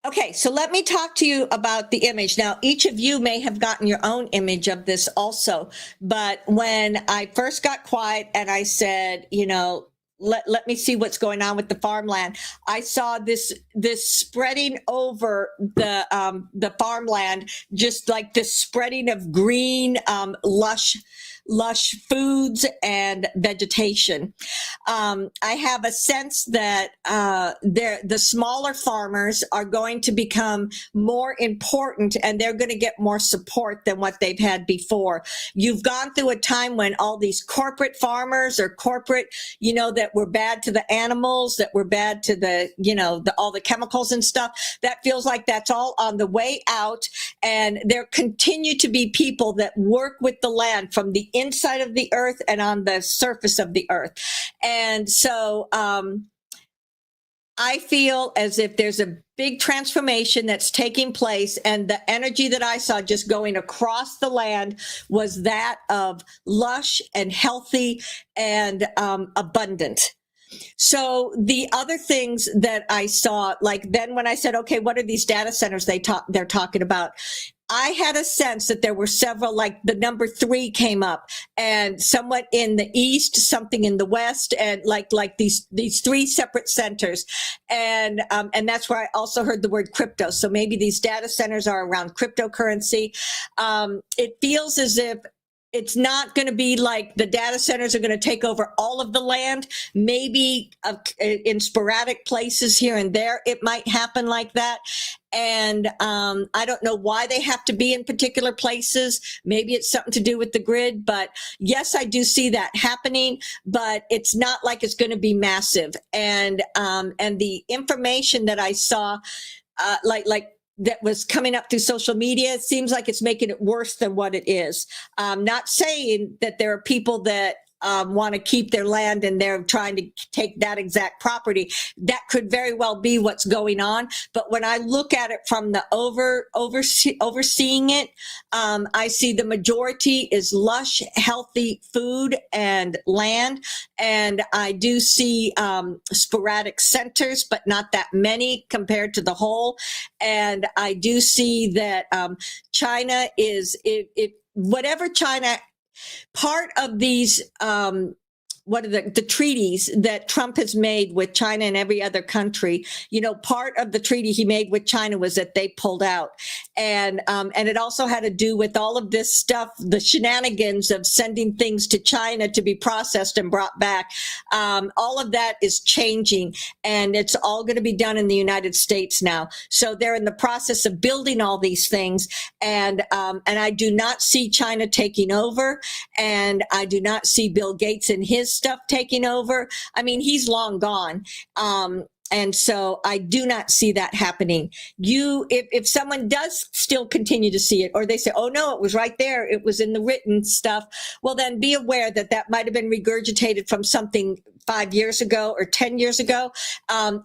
Okay, so let me talk to you about the image. Now, each of you may have gotten your own image of this also, but when I first got quiet and I said, let me see what's going on with the farmland, I saw this spreading over the farmland, just like this spreading of green, lush foods and vegetation. I have a sense that the smaller farmers are going to become more important, and they're going to get more support than what they've had before. You've gone through a time when all these corporate farmers or corporate, that were bad to the animals, that were bad to all the chemicals and stuff. That feels like that's all on the way out, and there continue to be people that work with the land from the inside of the earth and on the surface of the earth. And so I feel as if there's a big transformation that's taking place, and the energy that I saw just going across the land was that of lush and healthy and abundant. So the other things that I saw, like then when I said, okay, what are these data centers they're talking about? I had a sense that there were several, like the number 3 came up, and somewhat in the east, something in the west, and like these 3 separate centers, and that's where I also heard the word crypto. So maybe these data centers are around cryptocurrency. It feels as if it's not going to be like the data centers are going to take over all of the land. Maybe in sporadic places here and there, it might happen like that. And I don't know why they have to be in particular places. Maybe it's something to do with the grid. But yes, I do see that happening. But it's not like it's going to be massive. And the information that I saw, like that was coming up through social media, it seems like it's making it worse than what it is. Not saying that there are people that want to keep their land and they're trying to take that exact property. That could very well be what's going on. But when I look at it from the overseeing it, I see the majority is lush, healthy food and land. And I do see sporadic centers, but not that many compared to the whole. And I do see that China is, whatever China, part of these, what are the treaties that Trump has made with China and every other country, part of the treaty he made with China was that they pulled out. And it also had to do with all of this stuff, the shenanigans of sending things to China to be processed and brought back. All of that is changing, and it's all going to be done in the United States now. So they're in the process of building all these things. And I do not see China taking over, and I do not see Bill Gates and his stuff taking over. I mean, he's long gone. And so I do not see that happening. If someone does still continue to see it, or they say, oh no, it was right there, it was in the written stuff, well then be aware that that might have been regurgitated from something 5 years ago or 10 years ago.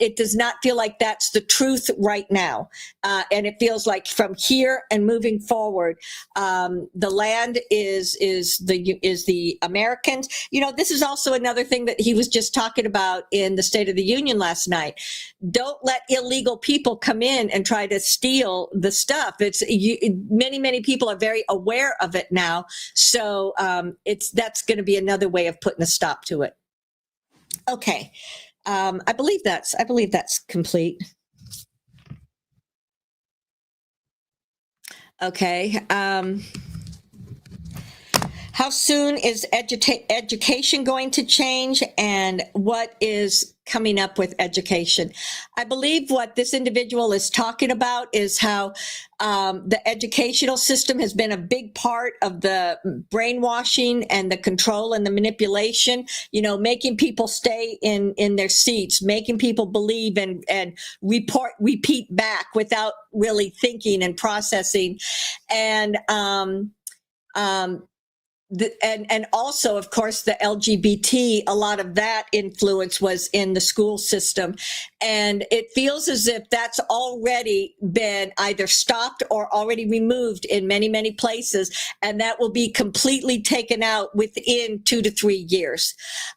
It does not feel like that's the truth right now. And it feels like from here and moving forward, the land is the Americans. This is also another thing that he was just talking about in the State of the Union last night. Don't let illegal people come in and try to steal the stuff. Many people are very aware of it now. So that's going to be another way of putting a stop to it. Okay. I believe that's complete. Okay. How soon is education going to change, and what is coming up with education? I believe what this individual is talking about is how the educational system has been a big part of the brainwashing and the control and the manipulation, making people stay in their seats, making people believe and repeat back without really thinking and processing. And and also, of course, the LGBT, a lot of that influence was in the school system. And it feels as if that's already been either stopped or already removed in many, many places. And that will be completely taken out within 2 to 3 years.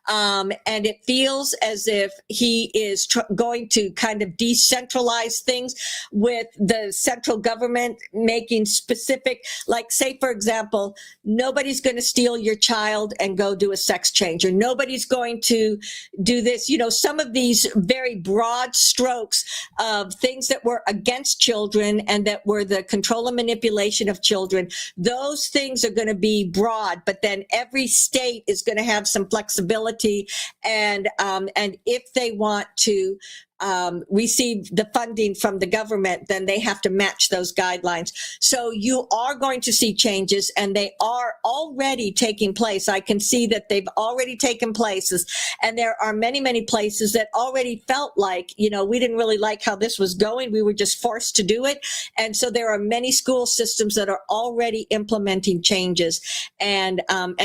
And it feels as if he is going to kind of decentralize things, with the central government making specific, like, say, for example, nobody's going to steal your child and go do a sex change, or nobody's going to do this. Some of these very broad strokes of things that were against children and that were the control and manipulation of children, those things are going to be broad, but then every state is going to have some flexibility. And if they want to receive the funding from the government, then they have to match those guidelines. So you are going to see changes, and they are already taking place. I can see that they've already taken places, and there are many, many places that already felt like, we didn't really like how this was going. We were just forced to do it. And so there are many school systems that are already implementing changes, and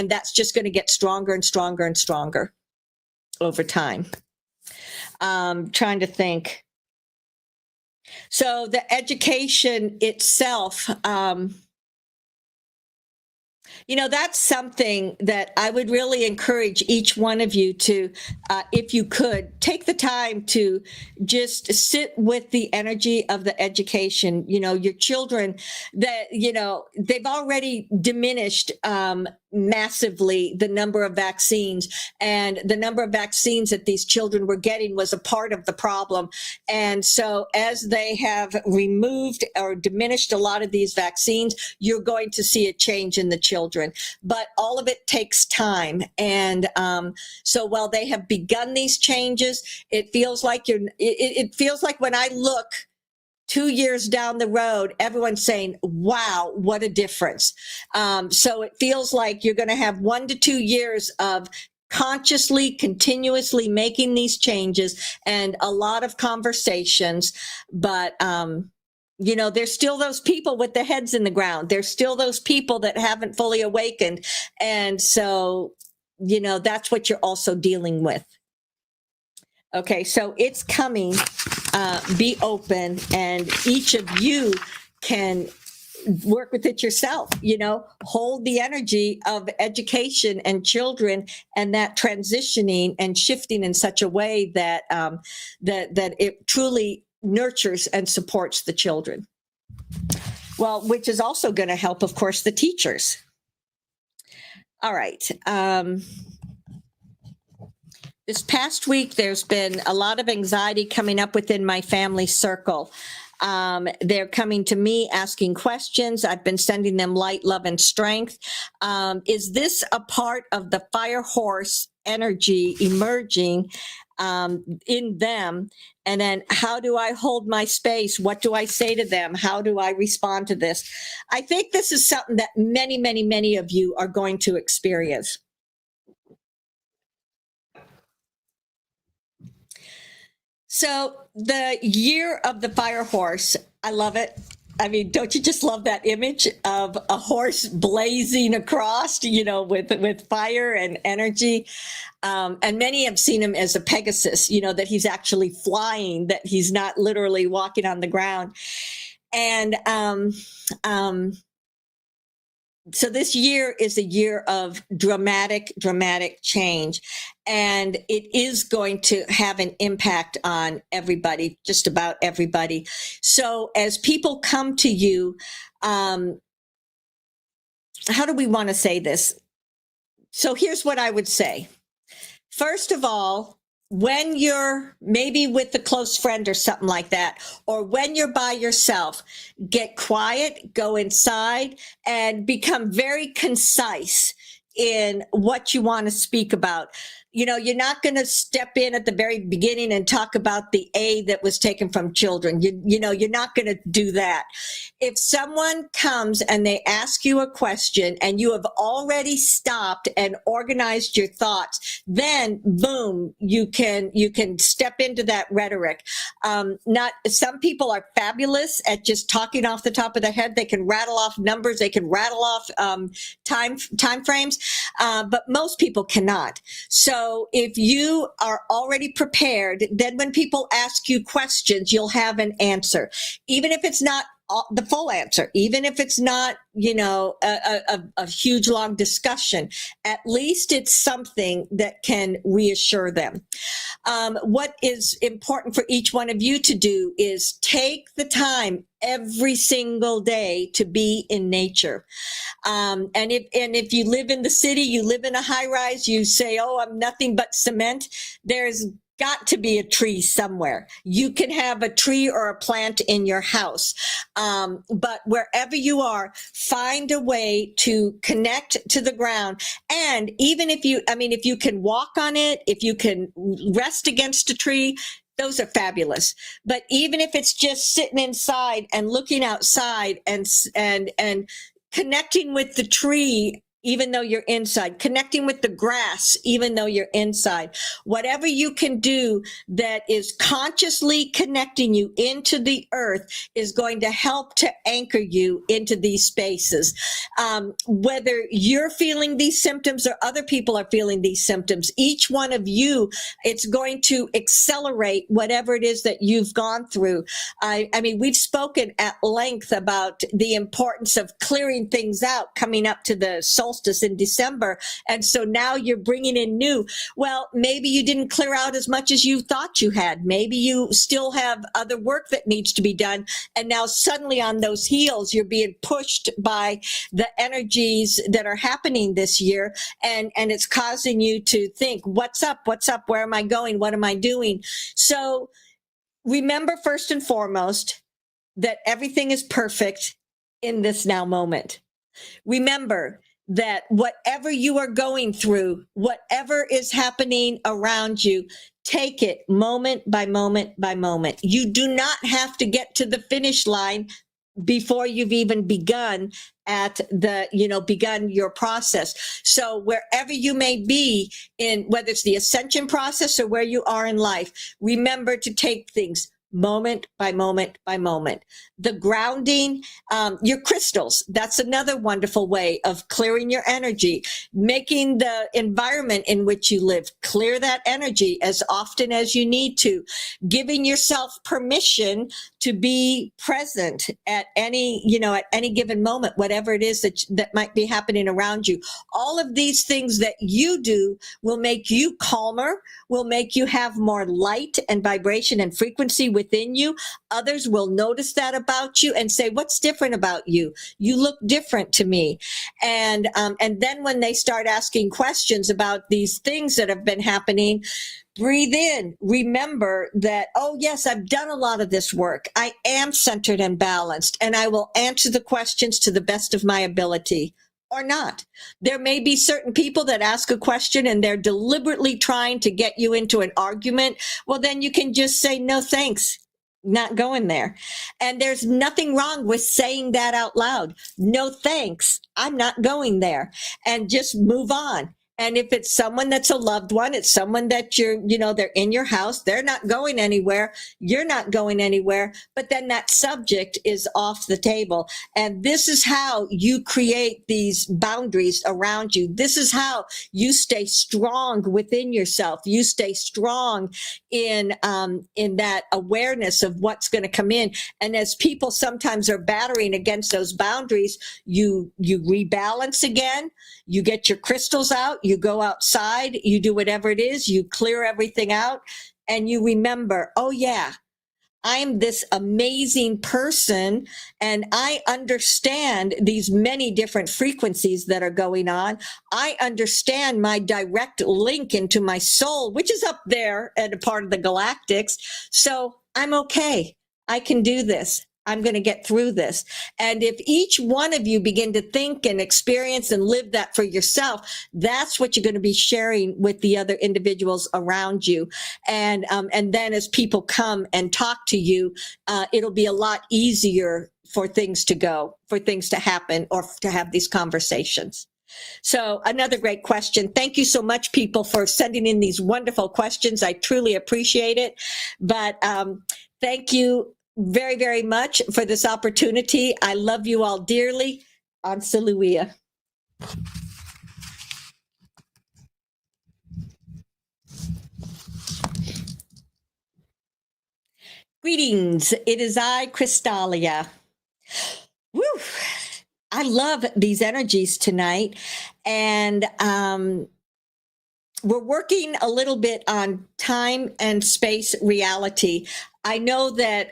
that's just going to get stronger and stronger and stronger over time. Trying to think. So the education itself, that's something that I would really encourage each one of you to, if you could, take the time to just sit with the energy of the education. Your children that, they've already diminished massively the number of vaccines, and the number of vaccines that these children were getting was a part of the problem. And so as they have removed or diminished a lot of these vaccines, you're going to see a change in the children. But all of it takes time. And so while they have begun these changes, it feels like it feels like when I look 2 years down the road, everyone's saying, wow, what a difference. So it feels like you're going to have 1 to 2 years of consciously, continuously making these changes and a lot of conversations. But, there's still those people with their heads in the ground. There's still those people that haven't fully awakened. And so, that's what you're also dealing with. Okay, so it's coming. Be open, and each of you can work with it yourself. Hold the energy of education and children, and that transitioning and shifting in such a way that that it truly nurtures and supports the children. Well, which is also going to help, of course, the teachers. All right. This past week, there's been a lot of anxiety coming up within my family circle. They're coming to me asking questions. I've been sending them light, love, and strength. Is this a part of the fire horse energy emerging in them? And then how do I hold my space? What do I say to them? How do I respond to this? I think this is something that many, many, many of you are going to experience. So the year of the fire horse, I love it. I mean, don't you just love that image of a horse blazing across, with fire and energy? And many have seen him as a Pegasus, that he's actually flying, that he's not literally walking on the ground. And so this year is a year of dramatic change, and it is going to have an impact on everybody, just about everybody. So as people come to you, how do we want to say this? So here's what I would say. First of all, when you're maybe with a close friend or something like that, or when you're by yourself, get quiet, go inside, and become very concise in what you want to speak about. You're not going to step in at the very beginning and talk about the A that was taken from children. You're not going to do that. If someone comes and they ask you a question and you have already stopped and organized your thoughts, then boom, you can step into that rhetoric. Not some people are fabulous at just talking off the top of their head. They can rattle off numbers. They can rattle off time frames, but most people cannot. So if you are already prepared, then when people ask you questions, you'll have an answer, even if it's not the full answer, even if it's not, a huge long discussion. At least it's something that can reassure them. What is important for each one of you to do is take the time every single day to be in nature. And if you live in the city, you live in a high rise, you say, oh, I'm nothing but cement. There's got to be a tree somewhere. You can have a tree or a plant in your house. But wherever you are, find a way to connect to the ground. And even if you can walk on it, if you can rest against a tree, those are fabulous. But even if it's just sitting inside and looking outside and connecting with the tree, even though you're inside, connecting with the grass, even though you're inside. Whatever you can do that is consciously connecting you into the earth is going to help to anchor you into these spaces. Whether you're feeling these symptoms or other people are feeling these symptoms, each one of you, it's going to accelerate whatever it is that you've gone through. I mean, we've spoken at length about the importance of clearing things out coming up to the solstice in December. And so now you're bringing in new. Well, maybe you didn't clear out as much as you thought you had. Maybe you still have other work that needs to be done. And now suddenly on those heels, you're being pushed by the energies that are happening this year. And it's causing you to think, what's up? What's up? Where am I going? What am I doing? So remember, first and foremost, that everything is perfect in this now moment. Remember that whatever you are going through, whatever is happening around you, take it moment by moment by moment. You do not have to get to the finish line before you've even begun begun your process. So wherever you may be in, whether it's the ascension process or where you are in life, remember to take things moment by moment by moment. The grounding, your crystals, that's another wonderful way of clearing your energy, making the environment in which you live, clear that energy as often as you need to, giving yourself permission to be present at any given moment, whatever it is that might be happening around you. All of these things that you do will make you calmer, will make you have more light and vibration and frequency within you. Others will notice that about you and say, what's different about you? You look different to me. And then when they start asking questions about these things that have been happening, breathe in. Remember that, oh, yes, I've done a lot of this work. I am centered and balanced, and I will answer the questions to the best of my ability. Or not. There may be certain people that ask a question and they're deliberately trying to get you into an argument. Well, then you can just say, no, thanks. Not going there. And there's nothing wrong with saying that out loud. No, thanks. I'm not going there. And just move on. And if it's someone that's a loved one, it's someone that they're in your house, they're not going anywhere, you're not going anywhere, but then that subject is off the table. And this is how you create these boundaries around you. This is how you stay strong within yourself. You stay strong in that awareness of what's going to come in. And as people sometimes are battering against those boundaries, you rebalance again, you get your crystals out, you go outside, you do whatever it is, you clear everything out, and you remember, oh yeah, I am this amazing person, and I understand these many different frequencies that are going on. I understand my direct link into my soul, which is up there and a part of the galactics. So I'm okay. I can do this. I'm going to get through this. And if each one of you begin to think and experience and live that for yourself, that's what you're going to be sharing with the other individuals around you. And then as people come and talk to you, it'll be a lot easier for things to go, for things to happen, or to have these conversations. So another great question. Thank you so much, people, for sending in these wonderful questions. I truly appreciate it. But thank you very, very much for this opportunity. I love you all dearly. On Saluia. Greetings. It is I, Crystallia. Woo! I love these energies tonight. And we're working a little bit on time and space reality. I know that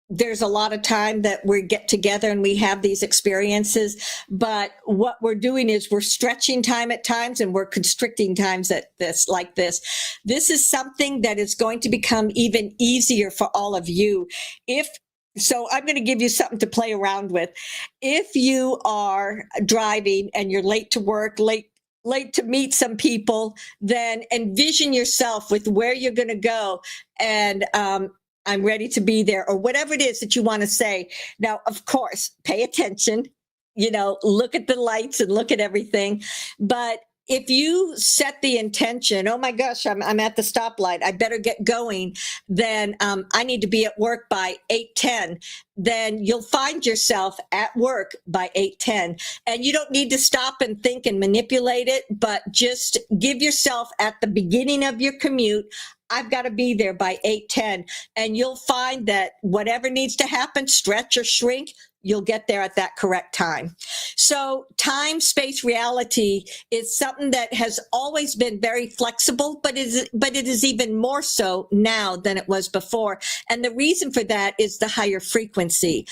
there's a lot of time that we get together and we have these experiences, but what we're doing is we're stretching time at times and we're constricting times at this, like this. This is something that is going to become even easier for all of you. So I'm going to give you something to play around with. If you are driving and you're late to work, late to meet some people, then envision yourself with where you're going to go, and I'm ready to be there, or whatever it is that you want to say. Now, of course, pay attention. look at the lights and look at everything. But if you set the intention, oh my gosh, I'm at the stoplight, I better get going, then I need to be at work by 8:10, then you'll find yourself at work by 8:10. And you don't need to stop and think and manipulate it, but just give yourself at the beginning of your commute, I've got to be there by 8:10. And you'll find that whatever needs to happen, stretch or shrink, you'll get there at that correct time. So time, space, reality is something that has always been very flexible, but it is even more so now than it was before. And the reason for that is the higher frequency.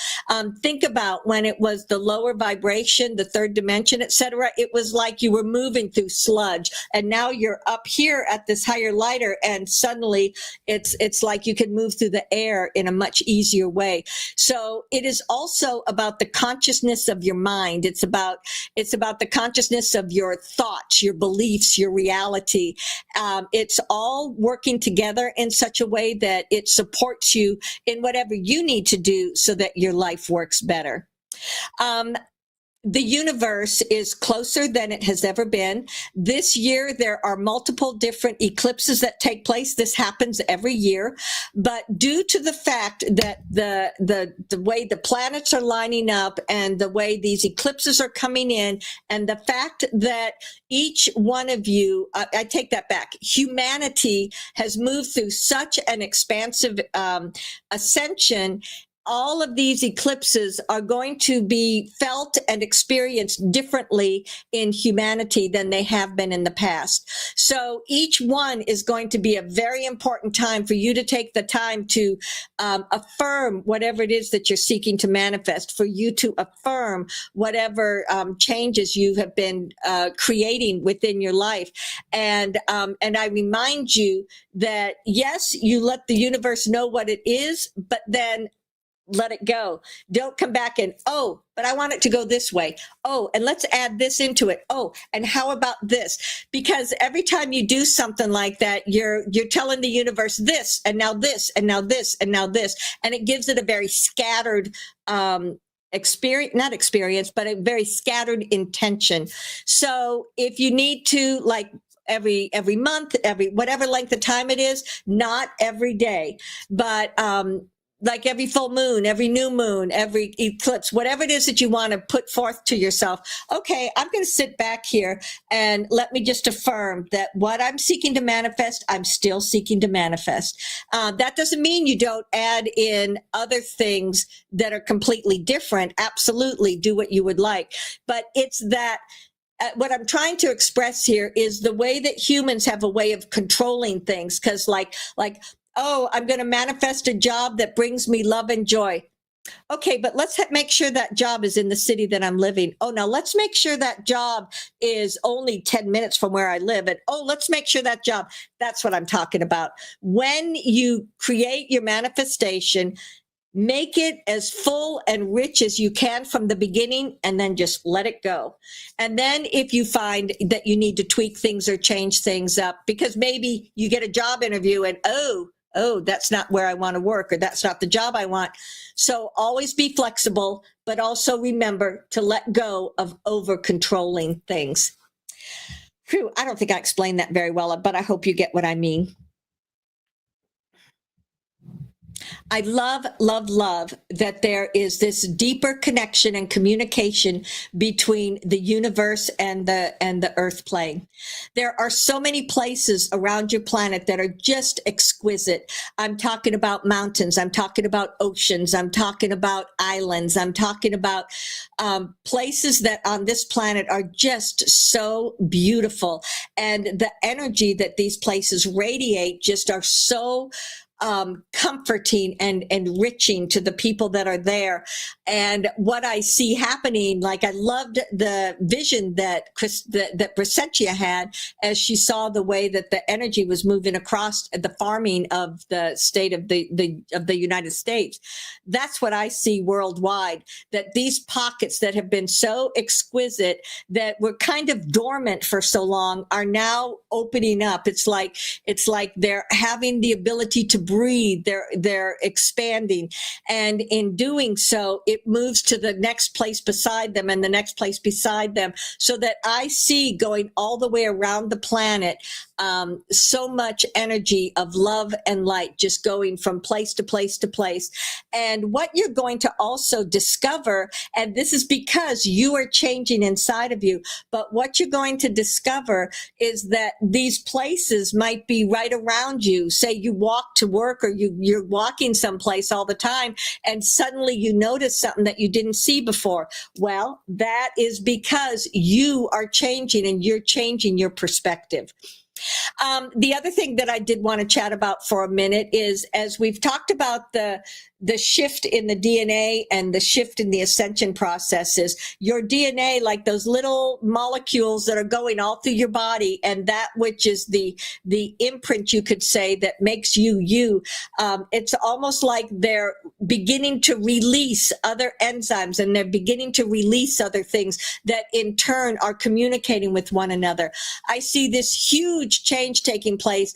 Think about when it was the lower vibration, the third dimension, etc. It was like you were moving through sludge, and now you're up here at this higher lighter, and suddenly it's like you can move through the air in a much easier way. So it is also about the consciousness of your mind. It's about the consciousness of your thoughts, your beliefs, your reality. It's all working together in such a way that it supports you in whatever you need to do so that your life works better. The universe is closer than it has ever been. This year, there are multiple different eclipses that take place. This happens every year. But due to the fact that the way the planets are lining up and the way these eclipses are coming in, and the fact that each one of you, I take that back, humanity has moved through such an expansive ascension, all of these eclipses are going to be felt and experienced differently in humanity than they have been in the past. So each one is going to be a very important time for you to take the time to affirm whatever it is that you're seeking to manifest, for you to affirm whatever changes you have been creating within your life. And I remind you that, yes, you let the universe know what it is, but then let it go. Don't come back and, oh, but I want it to go this way. Oh, and let's add this into it. Oh, and how about this? Because every time you do something like that, you're telling the universe this, and now this, and now this, and now this. And it gives it a very scattered not experience, but a very scattered intention. So if you need to, like, every month, every whatever length of time it is, not every day, but like every full moon, every new moon, every eclipse, whatever it is that you want to put forth to yourself. Okay, I'm going to sit back here and let me just affirm that what I'm seeking to manifest, I'm still seeking to manifest. That doesn't mean you don't add in other things that are completely different. Absolutely, do what you would like. But it's that what I'm trying to express here is the way that humans have a way of controlling things. Because like, oh, I'm going to manifest a job that brings me love and joy. Okay, but let's make sure that job is in the city that I'm living. Oh, now let's make sure that job is only 10 minutes from where I live. And oh, let's make sure that job, that's what I'm talking about. When you create your manifestation, make it as full and rich as you can from the beginning, and then just let it go. And then if you find that you need to tweak things or change things up, because maybe you get a job interview and, oh, that's not where I want to work, or that's not the job I want. So always be flexible, but also remember to let go of over controlling things. Phew, I don't think I explained that very well, but I hope you get what I mean. I love, love, love that there is this deeper connection and communication between the universe and the earth plane. There are so many places around your planet that are just exquisite. I'm talking about mountains. I'm talking about oceans. I'm talking about islands. I'm talking about places that on this planet are just so beautiful. And the energy that these places radiate just are so comforting and enriching to the people that are there. And what I see happening, like I loved the vision that Brysentia had as she saw the way that the energy was moving across the farming of the state of the United States. That's what I see worldwide, that these pockets that have been so exquisite, that were kind of dormant for so long, are now opening up. It's like they're having the ability to breathe. They're expanding. And in doing so, it moves to the next place beside them and the next place beside them, so that I see going all the way around the planet, so much energy of love and light just going from place to place to place. And what you're going to also discover, and this is because you are changing inside of you, but what you're going to discover is that these places might be right around you. Say you walk to work, or you're walking someplace all the time, and suddenly you notice something that you didn't see before. Well, that is because you are changing, and you're changing your perspective. The other thing that I did want to chat about for a minute is, as we've talked about the shift in the DNA and the shift in the ascension processes, your DNA, like those little molecules that are going all through your body, and that which is the imprint, you could say, that makes you you. It's almost like they're beginning to release other enzymes, and they're beginning to release other things that in turn are communicating with one another. I see this huge change taking place.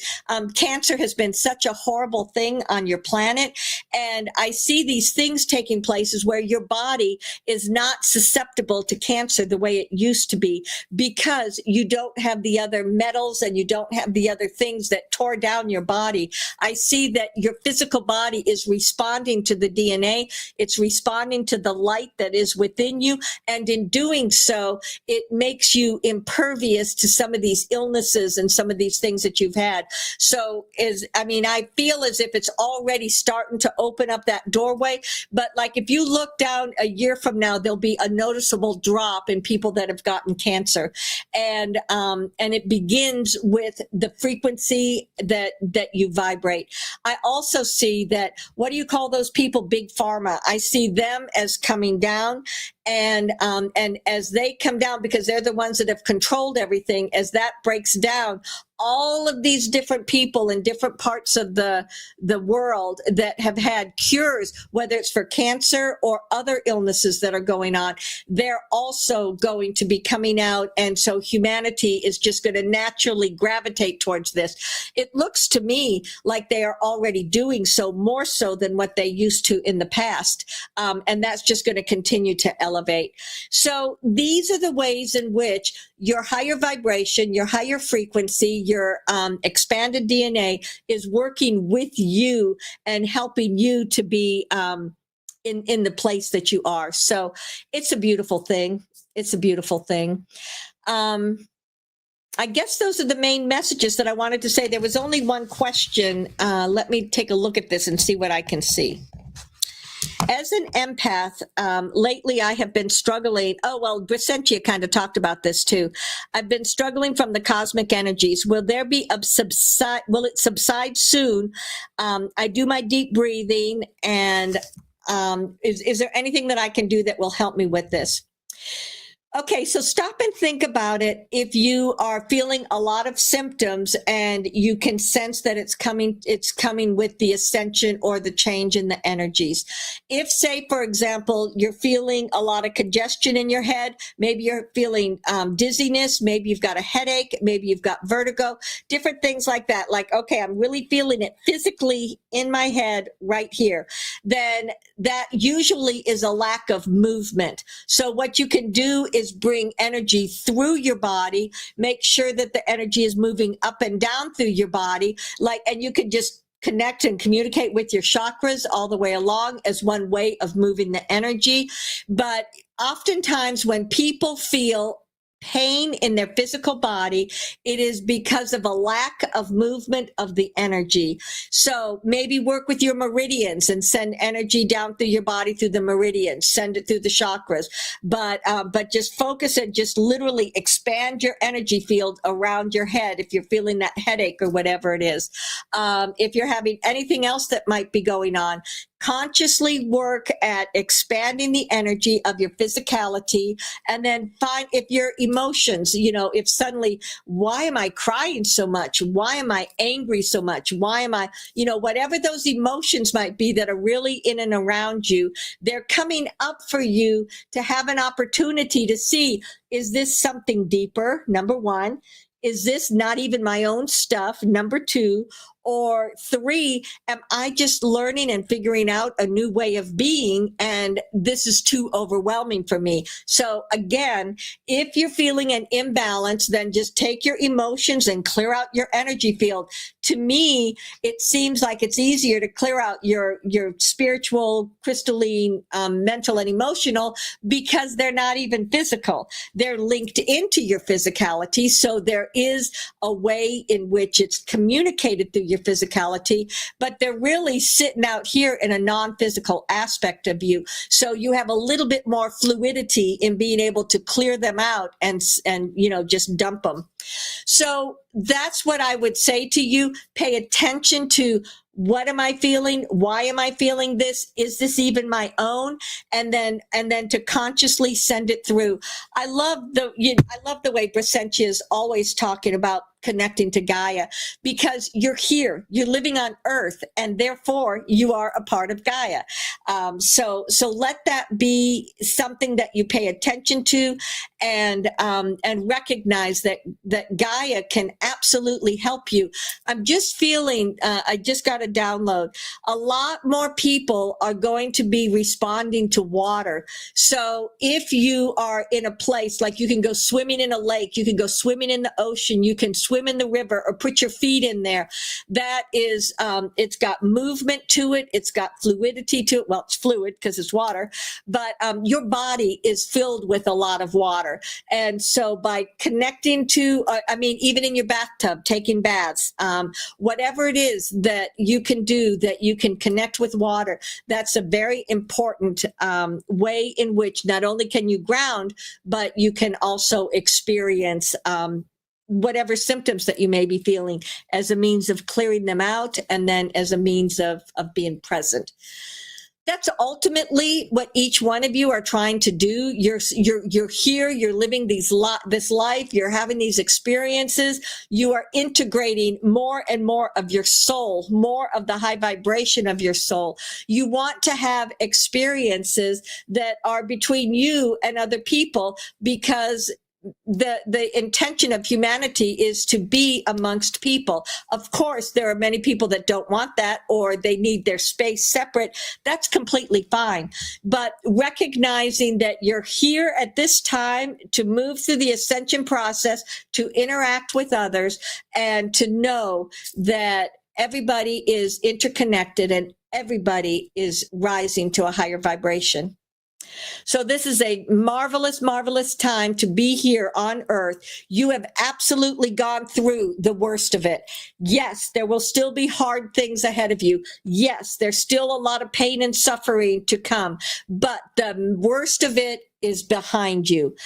Cancer has been such a horrible thing on your planet, and I see these things taking places where your body is not susceptible to cancer the way it used to be, because you don't have the other metals and you don't have the other things that tore down your body. I see that your physical body is responding to the DNA. It's responding to the light that is within you. And in doing so, it makes you impervious to some of these illnesses and some of these things that you've had. So I feel as if it's already starting to open up that doorway. But like, if you look down a year from now, there'll be a noticeable drop in people that have gotten cancer. And it begins with the frequency that you vibrate. I also see that, what do you call those people? Big pharma. I see them as coming down. And as they come down, because they're the ones that have controlled everything, as that breaks down, all of these different people in different parts of the world that have had cures, whether it's for cancer or other illnesses that are going on, they're also going to be coming out. And so humanity is just going to naturally gravitate towards this. It looks to me like they are already doing so, more so than what they used to in the past. And that's just going to continue to elevate. So these are the ways in which your higher vibration, your higher frequency, your expanded DNA is working with you and helping you to be in the place that you are. So it's a beautiful thing. It's a beautiful thing. I guess those are the main messages that I wanted to say. There was only one question. Let me take a look at this and see what I can see. As an empath, lately I have been struggling. Oh, well, Brysentia kind of talked about this too. I've been struggling from the cosmic energies. Will there be a subside? Will it subside soon? I do my deep breathing, and is there anything that I can do that will help me with this? Okay, so stop and think about it. If you are feeling a lot of symptoms and you can sense that it's coming with the ascension or the change in the energies. If, say, for example, you're feeling a lot of congestion in your head, maybe you're feeling dizziness, maybe you've got a headache, maybe you've got vertigo, different things like that. Like, okay, I'm really feeling it physically in my head right here. Then that usually is a lack of movement. So what you can do is bring energy through your body, make sure that the energy is moving up and down through your body, and you can just connect and communicate with your chakras all the way along as one way of moving the energy. But oftentimes when people feel pain in their physical body, it is because of a lack of movement of the energy. So maybe work with your meridians and send energy down through your body through the meridians, send it through the chakras, but just focus and just literally expand your energy field around your head if you're feeling that headache or whatever it is. If you're having anything else that might be going on, consciously work at expanding the energy of your physicality, and then find if your emotions, if suddenly, why am I crying so much? Why am I angry so much? Why am I, whatever those emotions might be that are really in and around you, they're coming up for you to have an opportunity to see, is this something deeper? Number one. Is this not even my own stuff? Number two. Or 3, am I just learning and figuring out a new way of being, and this is too overwhelming for me? So again, if you're feeling an imbalance, then just take your emotions and clear out your energy field. To me, it seems like it's easier to clear out your spiritual, crystalline, mental, and emotional, because they're not even physical. They're linked into your physicality. So there is a way in which it's communicated through your physicality, but they're really sitting out here in a non-physical aspect of you. So you have a little bit more fluidity in being able to clear them out and just dump them. So that's what I would say to you. Pay attention to, what am I feeling? Why am I feeling this? Is this even my own? And then to consciously send it through. I love the way Brysentia is always talking about connecting to Gaia, because you're here, you're living on Earth, and therefore you are a part of Gaia. So let that be something that you pay attention to, and recognize that Gaia can absolutely help you. I'm just feeling, I just got a download. A lot more people are going to be responding to water. So if you are in a place, like you can go swimming in a lake, you can go swimming in the ocean, you can swim in the river, or put your feet in there. That is, it's got movement to it. It's got fluidity to it. Well, it's fluid because it's water, but your body is filled with a lot of water. And so by connecting to, even in your bathtub, taking baths, whatever it is that you can do, that you can connect with water, that's a very important way in which not only can you ground, but you can also experience whatever symptoms that you may be feeling, as a means of clearing them out, and then as a means of being present. That's ultimately what each one of you are trying to do. You're here, you're living this life, you're having these experiences, you are integrating more and more of your soul, more of the high vibration of your soul. You want to have experiences that are between you and other people, because the intention of humanity is to be amongst people. Of course, there are many people that don't want that, or they need their space separate. That's completely fine. But recognizing that you're here at this time to move through the ascension process, to interact with others, and to know that everybody is interconnected and everybody is rising to a higher vibration. So this is a marvelous, marvelous time to be here on Earth. You have absolutely gone through the worst of it. Yes, there will still be hard things ahead of you. Yes, there's still a lot of pain and suffering to come, but the worst of it is behind you.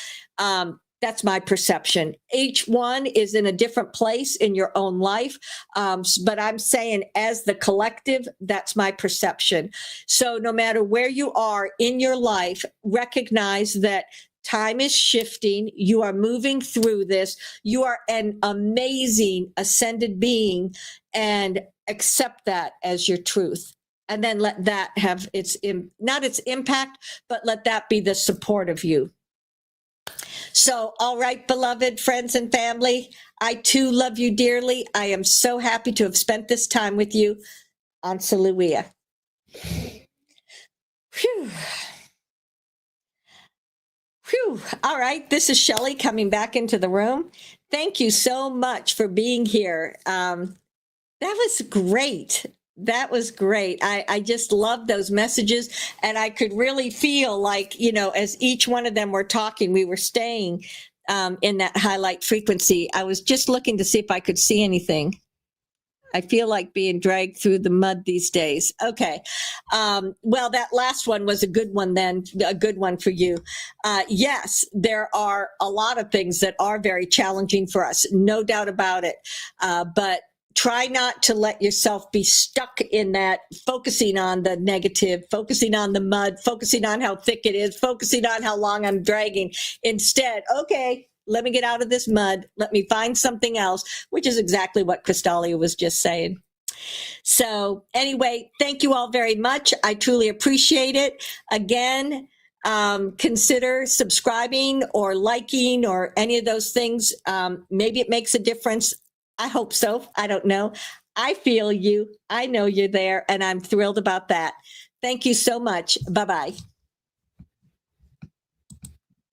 That's my perception. Each one is in a different place in your own life. But I'm saying, as the collective, that's my perception. So no matter where you are in your life, recognize that time is shifting. You are moving through this. You are an amazing ascended being, and accept that as your truth. And then let that have not its impact, but let that be the support of you. So, all right, beloved friends and family, I too love you dearly. I am so happy to have spent this time with you on Sumeria. Phew. Phew. All right, this is Shelly coming back into the room. Thank you so much for being here. That was great. That was great. I just loved those messages, and I could really feel like, as each one of them were talking, we were staying in that highlight frequency. I was just looking to see if I could see anything. I feel like being dragged through the mud these days. Okay. Well, that last one was a good one then, a good one for you. Yes, there are a lot of things that are very challenging for us, no doubt about it. But try not to let yourself be stuck in that, focusing on the negative, focusing on the mud, focusing on how thick it is, focusing on how long I'm dragging. Instead, okay, let me get out of this mud. Let me find something else, which is exactly what Crystallia was just saying. So anyway, thank you all very much. I truly appreciate it. Again, consider subscribing or liking or any of those things. Maybe it makes a difference. I hope so. I don't know. I feel you. I know you're there, and I'm thrilled about that. Thank you so much. Bye-bye.